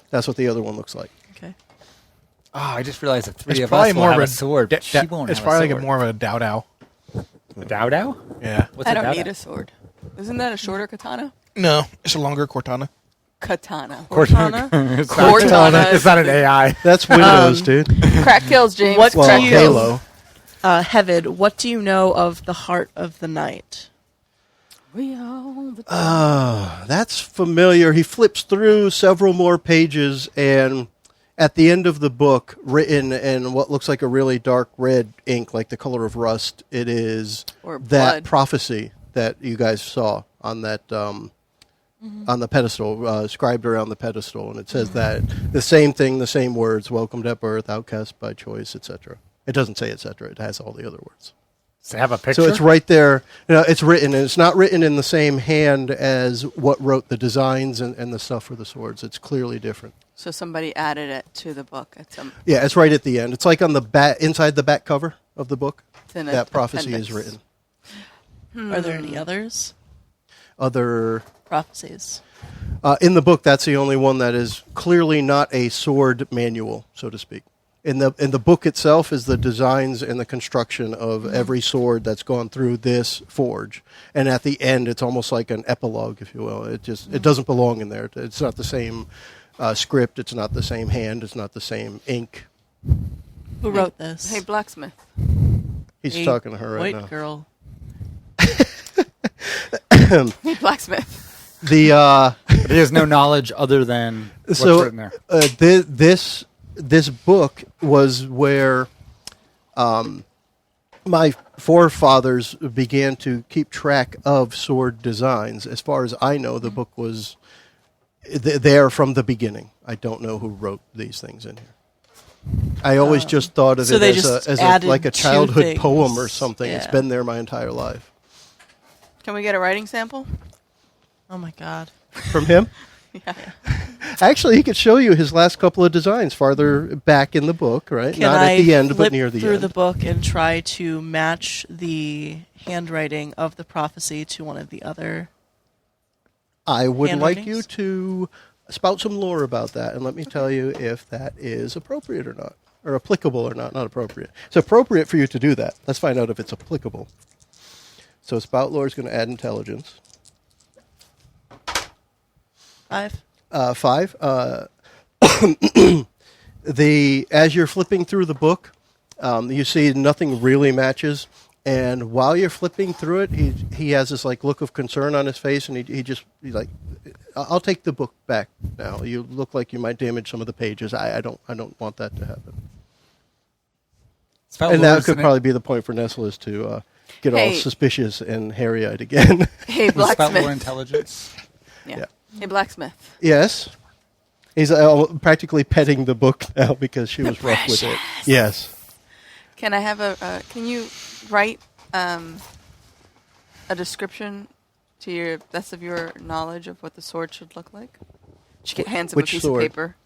That's what the other one looks like. Okay. Oh, I just realized that 3 It's of probably us will more have of a sword, but she won't It's have probably a sword. like more of a Dow. A Dow? Yeah. What's I a don't Dow? need a sword. Isn't that a shorter katana? No, it's a longer cortana. Katana. Cortana? It's Cortana. not, it's not an AI. That's Windows, dude. Crack kills, James. What Well, do you- Halo. Hevid, what do you know of the Heart of the Night? That's familiar. He flips through several more pages, and at the end of the book, written in what looks like a really dark red ink, like the color of rust, it is Or that blood. prophecy that you guys saw on that on the pedestal, scribed around the pedestal, and it says that the same thing, the same words: "Welcomed at birth, outcast by choice," etc. It doesn't say etc. It has all the other words. Does it have a picture? So it's right there. It's written, and it's not written in the same hand as what wrote the designs and the stuff for the swords. It's clearly different. So somebody added it to the book. Yeah, it's right at the end. It's like on the back, inside the back cover of the book. It's in That prophecy appendix. is written. Are there any others? Other Prophecies. in the book, that's the only one that is clearly not a sword manual, so to speak. In the book itself is the designs and the construction of every sword that's gone through this forge, and at the end it's almost like an epilogue, if you will. It doesn't belong in there. It's not the same script. It's not the same hand. It's not the same ink. Who wrote this? Hey, blacksmith. He's talking to her right now. White girl. Hey, blacksmith. The But he has no knowledge other than what's written there. This book was where my forefathers began to keep track of sword designs. As far as I know, the book was there from the beginning. I don't know who wrote these things in here. I always just thought of So it they as just like a added two childhood things. poem or something. It's Yeah. been there my entire life. Can we get a writing sample? Oh my god. From him? Yeah. Actually, he could show you his last couple of designs farther back in the book, right? Can Not I at the end, flip but near the through end. the book and try to match the handwriting of the prophecy to one of the other? I would like you handwritings? to spout some lore about that, and let me tell you if that is appropriate or not, or applicable or not. Not appropriate. It's appropriate for you to do that. Let's find out if it's applicable. So spout lore is going to add intelligence. 5. 5. As you're flipping through the book, you see nothing really matches. And while you're flipping through it, he has this like look of concern on his face, and he's like, "I'll take the book back now. You look like you might damage some of the pages. I don't want that to happen." And that could probably be the point for Nesolis to get all Hey. suspicious and hairy-eyed again. Hey, Spout more blacksmith. intelligence. Yeah. Hey, blacksmith. Yes. He's practically petting the book now because she was rough with it. Yes. Can I have can you write a description to your best of your knowledge of what the sword should look like? She hands him a Which piece sword? of paper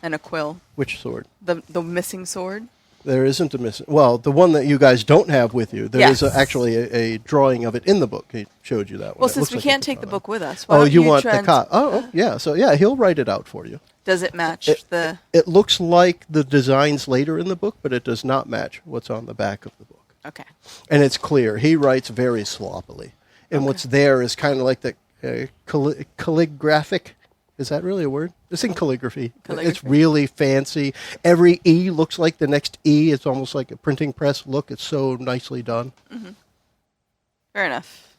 and a quill. Which sword? The missing sword. There isn't a missing. Well, the one that you guys don't have with you, there is Yes. actually a drawing of it in the book. He showed you that one. Well, It since looks we like can't it's take the drawing. book with us, why Oh, don't you want the trans- cop? Oh, yeah. So yeah, he'll write it out for you. Does it match the? It looks like the designs later in the book, but it does not match what's on the back of the book. Okay. And it's clear he writes very sloppily, and what's there is kind of like the calligraphic. Is that really a word? It's in calligraphy. It's really fancy. Every E looks like the next E. It's almost like a printing press look. It's so nicely done. Mm-hmm. Fair enough.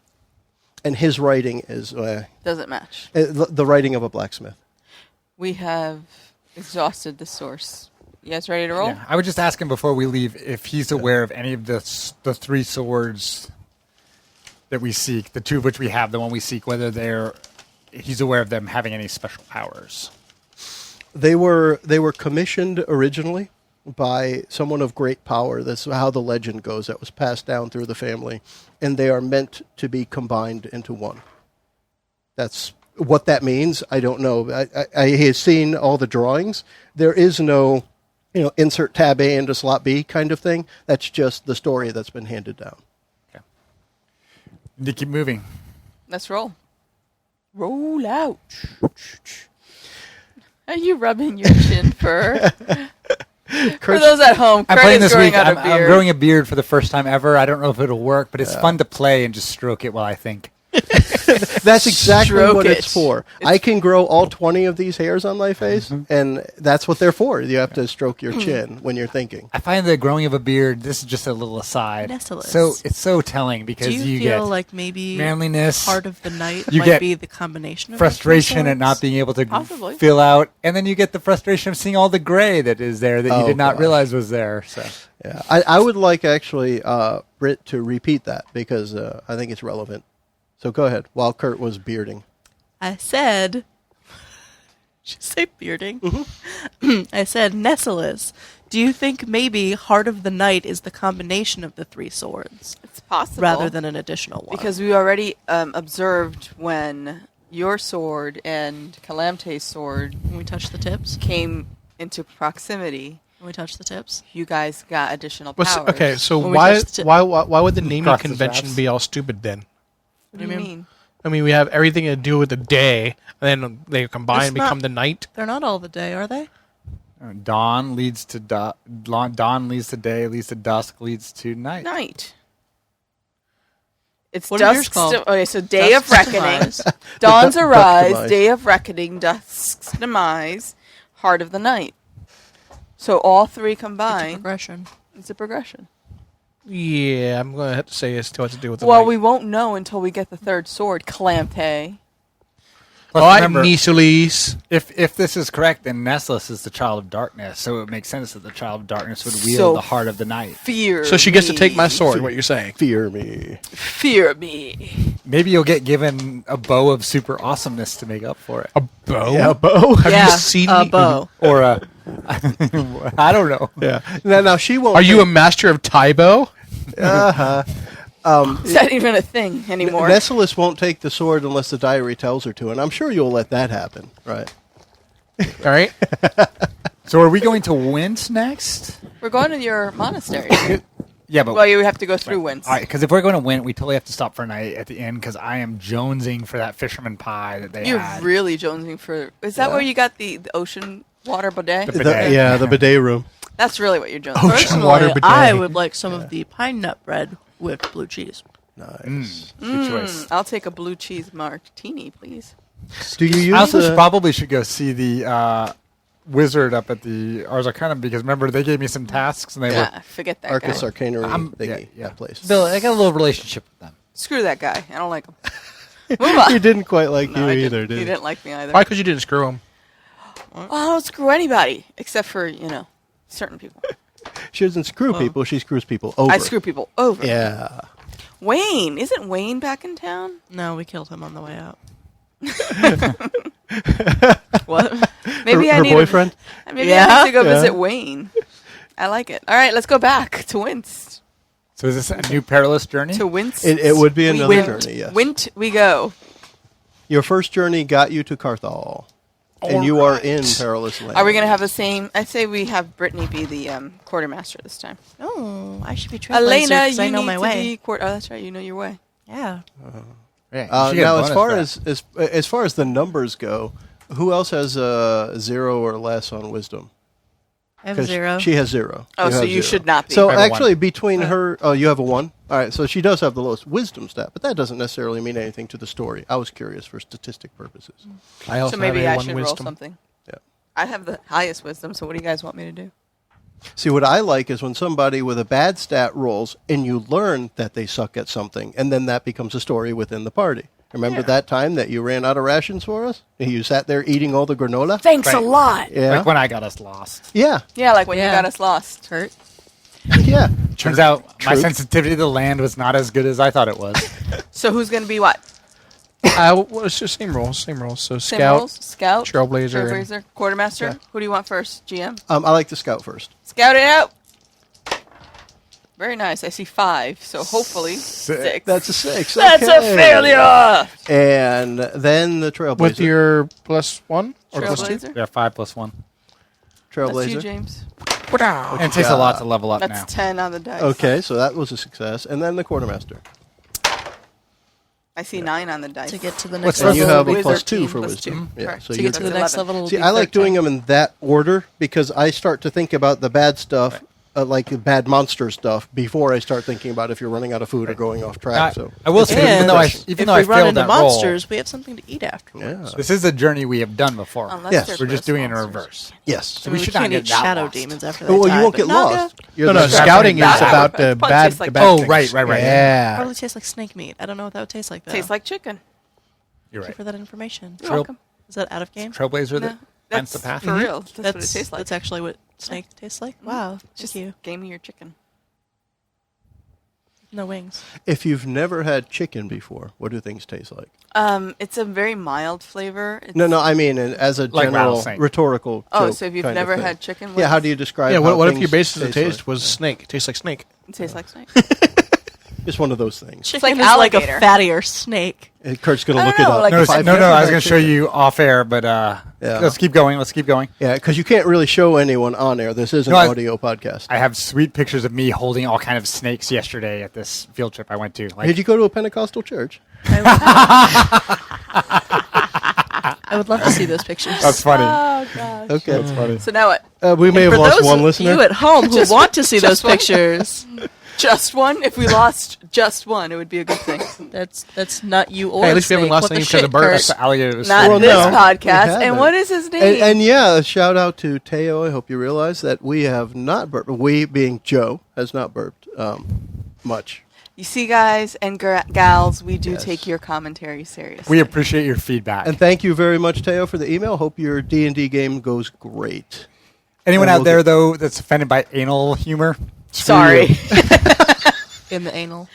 And his writing is Doesn't match. the writing of a blacksmith. We have exhausted the source. You guys ready to roll? Yeah, I would just ask him before we leave if he's aware of any of the 3 swords that we seek, the 2 of which we have, the one we seek, whether he's aware of them having any special powers. They were commissioned originally by someone of great power. That's how the legend goes. That was passed down through the family, and they are meant to be combined into one. That's what that means. I don't know. I have seen all the drawings. There is no, insert tab A into slot B kind of thing. That's just the story that's been handed down. Okay. Need to keep moving. Let's roll. Roll out. Are you rubbing your chin fur? For those at home, I'm Craig playing is this growing week. out I'm a beard. growing a beard for the first time ever. I don't know if it'll work, but it's fun to play and just stroke it while I think. That's exactly Stroke what it. it's for. I can grow all 20 of these hairs on my face, and that's what they're for. You have to stroke your chin when you're thinking. I find the growing of a beard, this is just a little aside. Nesolis. So it's so telling because Do you get feel like maybe manliness, part of the night you might get be the combination of frustration the at not being able to Possibly. fill out, and then you get the frustration of seeing all the gray that is there that you did not gosh. realize was there. So Yeah, I would like actually Brit to repeat that because I think it's relevant. So go ahead while Kurt was bearding. I said, did you say bearding? Mm-hmm. I said, Nesolis, do you think maybe Heart of the Night is the combination of the 3 swords It's possible. rather than an additional one? Because we already observed when your sword and Kalam'te's sword Can we touch the tips? came into proximity, Can we touch the tips? you guys got additional What's- powers. okay, so When we why touch the tip- why would the naming Cross the convention straps. be all stupid then? What do you mean? I mean, we have everything to do with the day, and then they combine It's and become not- the night. They're not all the day, are they? Dawn leads to dawn leads to day, leads to dusk, leads to night. Night. It's What are yours dusk. called? Okay, so day of Dusk's reckoning, demise. dawn's Dusk arise, demise. day of reckoning, dusk's demise, heart of the night. So all three It's a combined, progression. it's a progression. Yeah, I'm going to have to say it still has to do with the Well, night. we won't know until we get the third sword, Kalam'te. Plus, All right, remember, Nesolis. if this is correct, then Nesolis is the child of darkness, so it makes sense that the child of darkness would wield So the heart of the night. Fear So she gets to take my me. sword, what you're saying. Fear me. Fear me. Maybe you'll get given a bow of super awesomeness to make up for it. A bow? Yeah, Bo. Have Yeah, you seen a me? bow. Or a... I don't know. Yeah. Now she won't. Are you a master of Taibo? Is that even a thing anymore? Nesolis won't take the sword unless the diary tells her to, and I'm sure you'll let that happen, right? All right. So are we going to Wynte next? We're going to your monastery. Yeah, but... Well, you have to go through Wynte. All right, because if we're going to Wynte, we totally have to stop for a night at the inn because I am jonesing for that fisherman pie that they You're had. really jonesing for... Is that where you got the ocean water bidet? The bidet. Yeah, the bidet room. That's really what you're jonesing for. Ocean water bidet. I would like some of the pine nut bread with blue cheese. Nice. Good choice. I'll take a blue cheese martini, please. Do you use I also the... probably should go see the wizard up at the Ars Arcanum because remember they gave me some tasks and they were... Forget that Arcus guy. Arcanery thingy, yeah. that place. Bill, I got a little relationship with them. Screw that guy. I don't like him. Move on. He didn't quite like No, you I either, didn't. did He he? didn't like me either. Why? Because you didn't screw him. Well, I don't screw anybody except for, certain people. She doesn't screw people, she screws people over. I screw people over. Yeah. Wayne. Isn't Wayne back in town? No, we killed him on the way out. What? Maybe I her need boyfriend? Maybe I need to go Yeah. visit Wayne. I like it. All right, let's go back to Wynte. So is this a new perilous journey? To Wynte. It would be another Wynte. journey, yes. Wynte we go. Your first journey got you to Carthal, and you are in perilous land. Are we going to have the same? I'd say we have Brittany be the quartermaster this time. Oh, I should be trailblazer Elena, because you I know need my to way. be oh, that's right. You know your way. Yeah. Yeah, you should get a now, bonus for that. as far as the numbers go, who else has 0 or less on wisdom? I have a 0. She has 0. Oh, so have you 0. should not be. So I have a actually, between her, you have a 1. All right, so she does have the lowest wisdom stat, but that doesn't necessarily mean anything to the story. I was curious for statistic purposes. I also So maybe have I one should wisdom. roll something. Yeah. I have the highest wisdom. So what do you guys want me to do? See, what I like is when somebody with a bad stat rolls, and you learn that they suck at something, and then that becomes a story within the party. Remember that time that you ran out of rations for us? And you sat there eating all the granola? Thanks Right. a lot. Yeah. Like when I got us lost. Yeah. Yeah, like when you Yeah. got us lost. Hurt. Yeah. Turns out my Truk. sensitivity to the land was not as good as I thought it was. So who's going to be what? Well, it's just same roles. So Same scout. roles? Scout, Trailblazer, quartermaster. Yeah. Who do you want first? GM. I like the scout first. Scout it out. Very nice. I see 5. So hopefully 6. That's a 6. That's a Okay. failure. And then the trailblazer. With your +1 or +2? Trailblazer. Yeah, 5 + 1. That's you, Trailblazer. James. And it takes a lot to level up That's now. 10 on the dice. Okay, so that was a success. And then the quartermaster. I see 9 on the dice. To get to the What's next And level. you have a Wizard +2 team, for +2. wisdom. Yeah, Correct. so To you get to the That's next 11. level. See, I like doing them in that order because I start to think about the bad stuff, like the bad monster stuff, before I start thinking about if you're running out of food or going off track. I will say, And even though I if we failed run into that monsters, we have something to eat afterwards. Yeah. this is a journey we have done before. Unless Yes. they're We're just gross doing it in monsters. reverse. Yes. So we should not can't get eat that shadow lost. demons after they Well, die. you won't but get Naga lost. You're No, the no, scout. scouting is Naga. about the Punch bad, tastes like the bad Oh, things. right. Yeah. Probably tastes like snake meat. I don't know what that would taste like, though. Tastes like chicken. You're Thank you right. for that information. You're Trail- welcome. Is that out of game? Trailblazer that No, finds that's the path. for real. That's what it tastes like. That's actually what snake tastes like? Wow. Just Thank you. game me your chicken. No wings. If you've never had chicken before, what do things taste like? It's a very mild flavor. It's, No, as a Like general rattlesnake. rhetorical Oh, joke so if you've kind of never thing. had chicken, Yeah, how do you describe Yeah, how what if things your basis of taste taste like? was snake? It tastes like snake. it tastes like snake? It's one of those things. Chicken like is like a alligator. fattier snake. Kurt's going I to look don't it know, up. like No, if I've no, never I was had going to show you off air, but let's keep going. Let's keep going. Yeah, because you can't really show anyone on air. This is an No, audio podcast. I have sweet pictures of me holding all kind of snakes yesterday at this field trip I went to. Like, Did you go to a Pentecostal church? I would love to see those pictures. That's funny. Oh, gosh. Okay. That's funny. So now what? We may have For lost those one of listener. you at home who want to see those Just one. pictures, Just one? If we lost just one, it would be a good thing. that's not you or Hey, at least we haven't Snake. lost What the any because of shit, birds. Kurt? The alligator was Not Well, this no, we podcast. haven't. And what is his name? And yeah, a shout out to Teo. I hope you realize that we have not burped. We, being Joe, has not burped much. You see, guys and gals, we do Yes. take your commentary seriously. We appreciate your feedback. And thank you very much, Teo, for the email. Hope your D&D game goes great. Anyone and out we'll there, get- though, that's offended by anal humor? Screw Sorry. you. In the anal.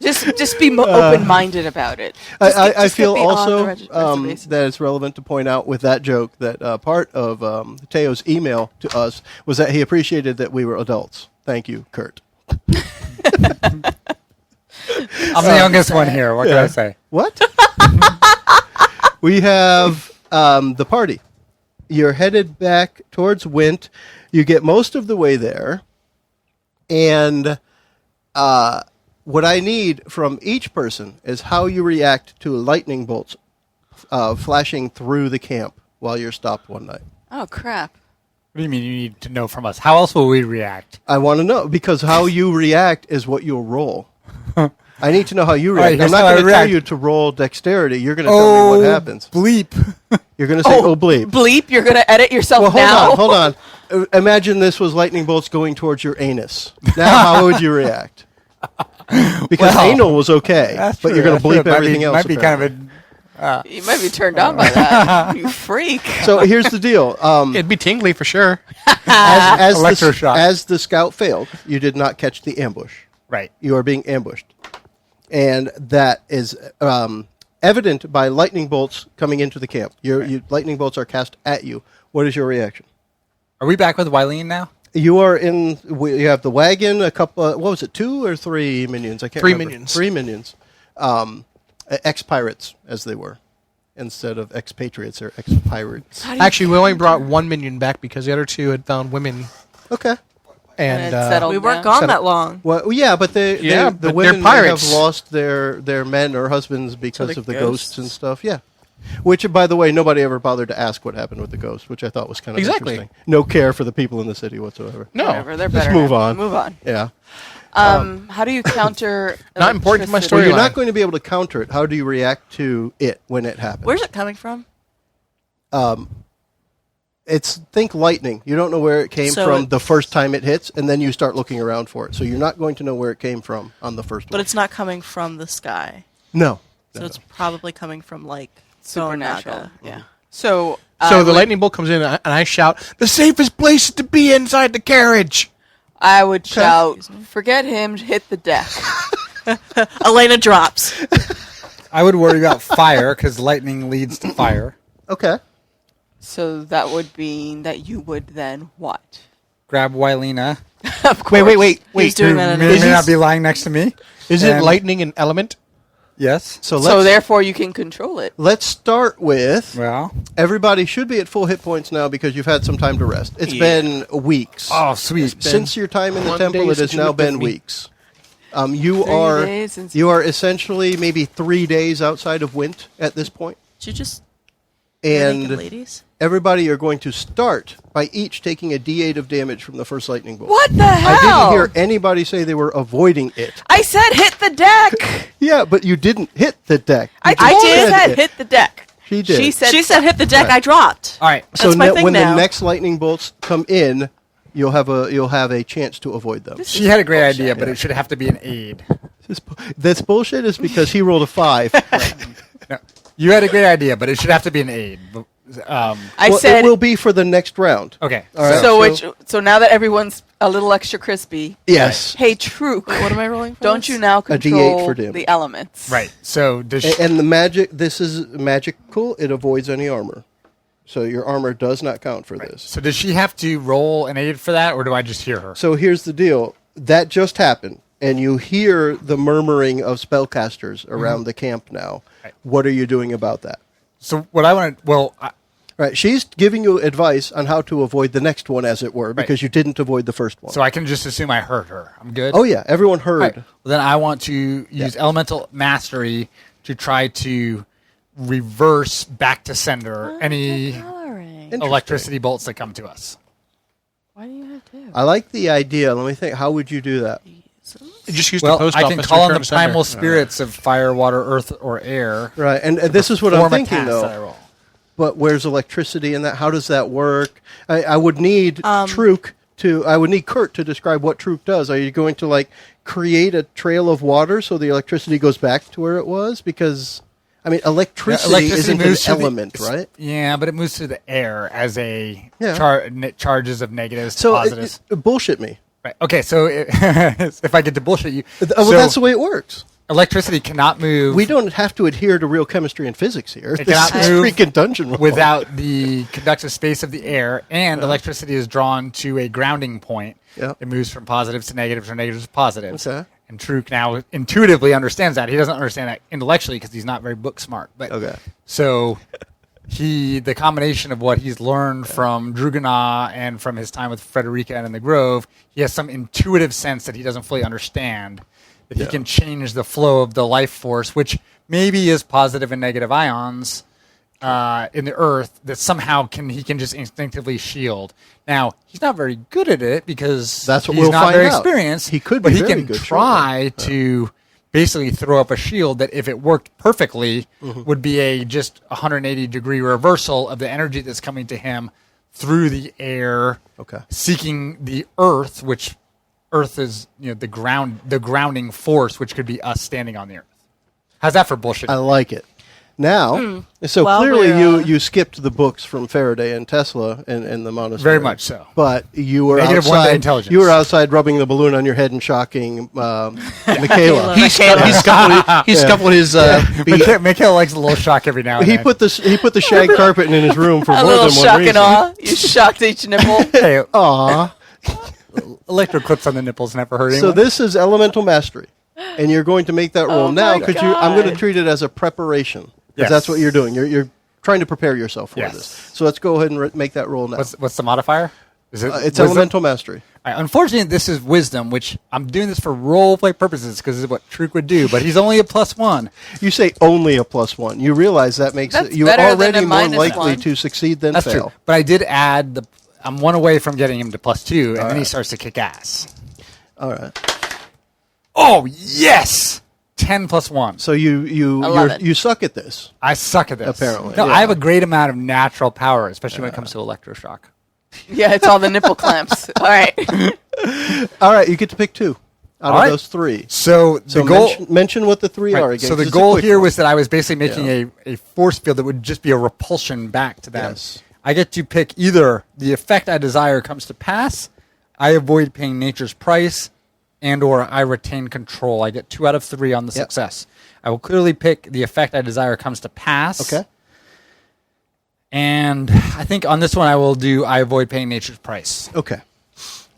just be open-minded about it. Just I get feel me on the also reservation. that it's relevant to point out with that joke that part of Teo's email to us was that he appreciated that we were adults. Thank you, Kurt. I'm the youngest one here. What can Yeah. I say? What? We have the party. You're headed back towards Wynte. You get most of the way there. And what I need from each person is how you react to lightning bolts flashing through the camp while you're stopped one night. Oh, crap. What do you mean you need to know from us? How else will we react? I want to know, because how you react is what you'll roll. I need to know how you react. right, I'm here's not how I going to tell react. you to roll dexterity. You're going to tell me what happens. Bleep. You're going to say, oh, bleep. Bleep, you're going to edit yourself Well, now? hold on. Imagine this was lightning bolts going towards your anus. Now, how would you react? Because Well, anal was okay, That's but true. you're going to That's true. bleep everything else. Might be kind apparently. of You might be turned on by that. You freak. So here's the deal. It'd be tingly for sure. As Electroshock. as the scout failed, you did not catch the ambush. right. You are being ambushed. And that is evident by lightning bolts coming into the camp. Lightning bolts are cast at you. What is your reaction? Are we back with Wylene now? You are in. You have the wagon. A couple. What was it? 2 or 3 minions? I can't Three remember. minions. 3 minions. Ex-pirates, as they were, instead of ex-patriots. They're ex-pirates. How do you- Actually, we only brought one minion back because the other two had found women. Okay. And it settled We weren't down. gone that long. Well, yeah, but Yeah, the but they're women may pirates. have lost their men or husbands because the of the ghosts? ghosts and stuff. Yeah. Which, by the way, nobody ever bothered to ask what happened with the ghost, which I thought was kind of Exactly. interesting. No care for the people in the city whatsoever. no, Whatever, they're Let's better move now. on. Move on. Yeah. How do you counter Not important to my electricity? Well, you're Storyline. not going to be able to counter it. How do you react to it when it happens? Where's it coming from? Think lightning. You don't know where it came So from it- the first time it hits, and then you start looking around for it. So you're not going to know where it came from on the first But one. it's not coming from the sky. No. So it's probably coming from, like, Supernatural. Gonaga. Yeah. So, So the lightning bolt comes in, and I shout, "The safest place is to be inside the carriage." I would shout, forget him, hit the deck. Aleyna drops. I would worry about fire because lightning leads to fire. Okay. So that would mean that you would then what? Grab Wylena. Of course. Wait. He's doing that May in or his may not be lying next to me. Is it And- lightning an element? Yes. So So therefore you can control it. let's start with Well. everybody should be at full hit points now because you've had some time to rest. It's been weeks. Oh, sweet. Since your time in the one temple, day it since has you now looked at been me. weeks. You 3 are days since- you are essentially maybe 3 days outside of Wynte at this point, Did you just naked and ladies? everybody are going to start by each taking a D8 of damage from the first lightning bolt. What the I hell? didn't hear anybody say they were avoiding it. I said hit the deck. Yeah, but you didn't hit the deck. I You did said said it. hit the deck. She did. She said She said hit the deck, I dropped. All right. So That's my thing when now. the next lightning bolts come in, you'll have a chance to avoid them. She had a great idea, but it should have to be an aid. This bullshit is because he rolled a 5. No, you had a great idea, but it should have to be an aid. I Well, said it will be for the next round. Okay. All right. so now that everyone's a little extra crispy. Yes. Hey, Truk, What am I rolling for? don't you now D8 control for damage. the elements? Right. So does she, And the magic, this is magical. It avoids any armor. So your armor does not count for this. so does she have to roll an aid for that, or do I just hear her? So here's the deal. That just happened. And you hear the murmuring of spellcasters around the camp now. Right. What are you doing about that? So what I want to, well, Right. She's giving you advice on how to avoid the next one, as it were, because you didn't avoid the first one. so I can just assume I heard her. I'm good. Oh, yeah. Everyone heard. Right. Well, then I want to use elemental mastery to try to reverse back to sender any Coloring. electricity bolts that come to us. Why do you have two? I like the idea. Let me think. How would you do that? Just use the Well, post I office can to call on return the to sender. primal spirits of fire, water, earth, or air. Right, and this is what I'm Form a thinking, task that I though. roll. But where's electricity in that? How does that work? I would need Truk to. I would need Kurt to describe what Truk does. Are you going to like create a trail of water so the electricity goes back to where it was? Because I mean, electricity isn't an moves through element, right? Yeah, but it moves through the air as a Yeah. charges of negatives to So positives. bullshit me. Right. Okay, so if I get to bullshit you, Well, so that's the way it works. electricity cannot move. We don't have to adhere to real chemistry and physics here. It This cannot is move freaking dungeon world. without the conductive space of the air, and electricity is drawn to a grounding point. Yeah. It moves from positives to negatives or negatives to positives. Okay. And Truk now intuitively understands that. He doesn't understand that intellectually because he's not very book smart. But Okay. So the combination of what he's learned from Drugana and from his time with Frederica and in the Grove, he has some intuitive sense that he doesn't fully understand, that he can change the flow of the life force, which maybe is positive and negative ions in the earth, that somehow he can just instinctively shield. Now, he's not very good at it because That's what he's we'll not find very out. experienced. He could but be he very can good, try to basically throw up a shield that, if it worked perfectly, would be a just 180-degree reversal of the energy that's coming to him through the air, seeking the earth, which earth is the grounding force, which could be us standing on the earth. How's that for bullshit? I like it. Now, so Well, clearly we're, you skipped the books from Faraday and Tesla in the monastery. Very much so. But you were Negative one to outside. intelligence. You were outside rubbing the balloon on your head and shocking Michaela. He's scuffled his beat. Mikhail likes a little shock every now and He then. put the shag carpet in his room for A more little than one shock reason. and awe. You shocked each nipple. Hey, Aw. electro clips on the nipples never hurt anyone. So this is elemental mastery, and you're going to make that roll now my because I'm going to God. treat it as a preparation. Because Yes. that's what you're doing. You're trying to prepare yourself for Yes. this. So let's go ahead and make that roll now. What's the modifier? Is it It's wisdom? elemental mastery. All right, unfortunately, this is wisdom, which I'm doing this for role play purposes because this is what Truk would do. But he's only a +1. You say only a +1. You realize that makes That's it you better than already a more minus likely one. to succeed than That's fail. true. But I did add I'm one away from getting him to +2, and then he starts to kick ass. All right. Oh yes, 10 + 1. So you 11. you suck at this. I suck at this. Apparently, no, yeah. I have a great amount of natural power, especially when it comes to electroshock. Yeah, it's all the nipple clamps. All right. All right, you get to pick 2 out All of right. those 3. So the So goal. mention what the 3 are Right, again. so 'cause the it's a goal quick here one. was that I was basically making a force field that would just be a repulsion back to them. Yes. I get to pick either the effect I desire comes to pass, I avoid paying nature's price, and or I retain control. I get 2 out of 3 on the Yep. success. I will clearly pick the effect I desire comes to pass. Okay. And I think on this one I will do I avoid paying nature's price. Okay.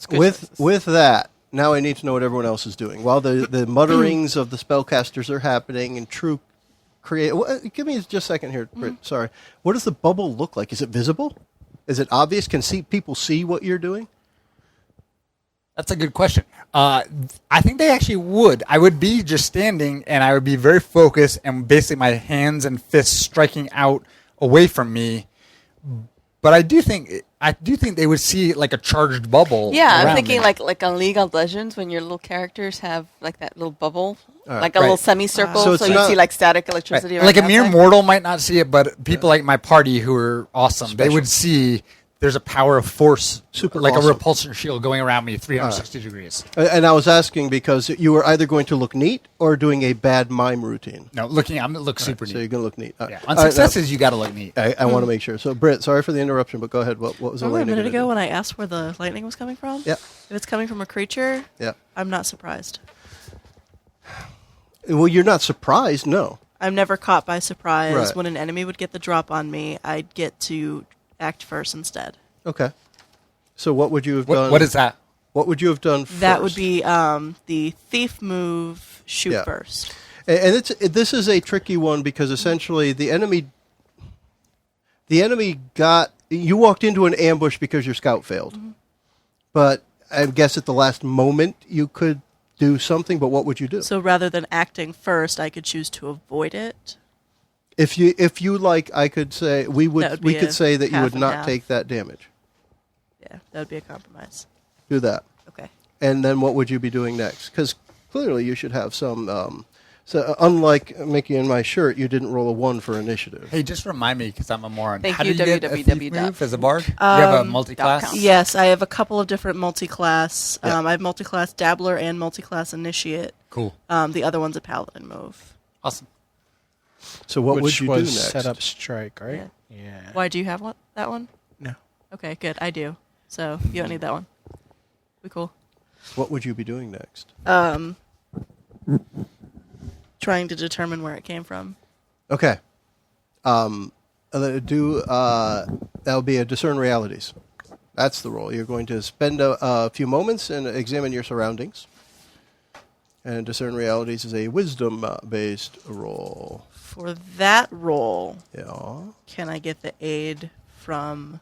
good With that, now I need to know what everyone else is doing. While the mutterings of the spellcasters are happening and Truk give me just a second here, Brit. Sorry. What does the bubble look like? Is it visible? Is it obvious? Can people see what you're doing? That's a good question. I think they actually would. I would be just standing, and I would be very focused, and basically my hands and fists striking out away from me. But I do think they would see like a charged bubble. Yeah, I'm around thinking me. like on League of Legends when your little characters have like that little bubble, right. like a Right. little semicircle, So so, it's you not- see like static electricity. Right. Like a around the mere outside. mortal might not see it, but people like my party who are awesome, they would see there's a power of force, Super like awesome. a repulsion shield going around me 360 degrees. And I was asking because you were either going to look neat or doing a bad mime routine. No, I'm gonna look super So neat. you're going to look neat. Yeah. All On right, now, successes, you got to look neat. I want to make sure. So, Britt, sorry for the interruption, but go ahead. What was Remember a Aleyna minute gonna ago do? when I asked where the lightning was coming from? Yeah. If it's coming from a creature, Yeah. I'm not surprised. Well, you're not surprised, no. I'm never caught by surprise. Right. When an enemy would get the drop on me, I'd get to act first instead. Okay. So what would you have done? What is that? What would you have done first? That would be the thief move, shoot Yeah. first. And this is a tricky one because essentially the enemy you walked into an ambush because your scout failed. Mm-hmm. But I guess at the last moment you could do something, but what would you do? So rather than acting first, I could choose to avoid it. If you like, I could say we be could a say that you half would and not half. take that damage. Yeah, that would be a compromise. Do that. Okay. And then what would you be doing next? Because clearly you should have some. So unlike Mickie and my shirt, you didn't roll a 1 for initiative. Hey, just remind me because I'm a moron. Thank How you, do you get a thief www. move as a bard? You have a multi-class? .com. Yes, I have a couple of different multi-class. Yeah. I have multi-class Dabbler and multi-class Initiate. Cool. The other one's a Paladin move. Awesome. So what Which would you do was next? set up strike, right? Yeah. Why do you have that one? No. Okay, good. I do. So you don't need that one. We cool. What would you be doing next? Trying to determine where it came from. Okay. That'll be a discern realities. That's the roll. You're going to spend a few moments and examine your surroundings. And discern realities is a wisdom-based roll. For that roll, Yeah. can I get the aid from...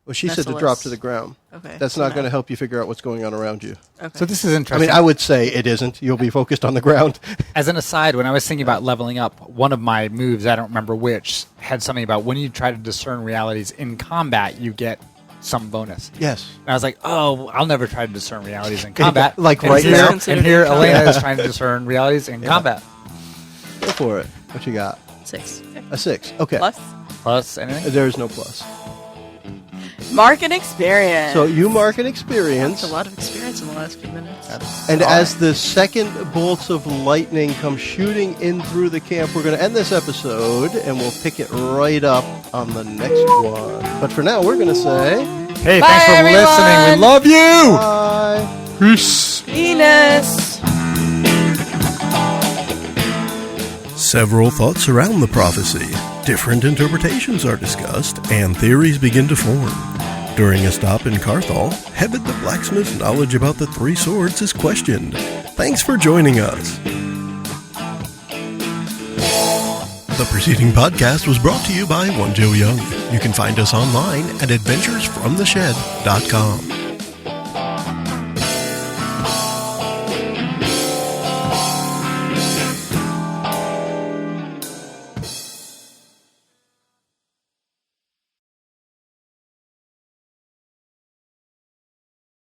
Well, she said to Nesolis? drop to the ground. Okay. That's so not no. going to help you figure out what's going on around you. Okay. So this is I interesting. mean, I would say it isn't. You'll be focused on the ground. As an aside, when I was thinking about leveling up, one of my moves, I don't remember which, had something about when you try to discern realities in combat, you get some bonus. Yes. And I was like, oh, I'll never try to discern realities in combat. Like And right here, now? And here, Aleyna is trying to discern realities in combat. Go for it. What you got? 6. A 6. Okay. Plus Plus anything? There's no plus. mark and experience. So you mark an experience. That's a lot of experience in the last few minutes. And as the second bolts of lightning come shooting in through the camp, we're going to end this episode, and we'll pick it right up on the next one. But for now, we're going to say... Hey, Bye, thanks for everyone. listening. We love you. Bye. Peace. Venus. Several thoughts surround the prophecy. Different interpretations are discussed, and theories begin to form. During a stop in Carthal, Hebed the blacksmith's knowledge about the three swords is questioned. Thanks for joining us. The preceding podcast was brought to you by One Joe Young. You can find us online at adventuresfromtheshed.com.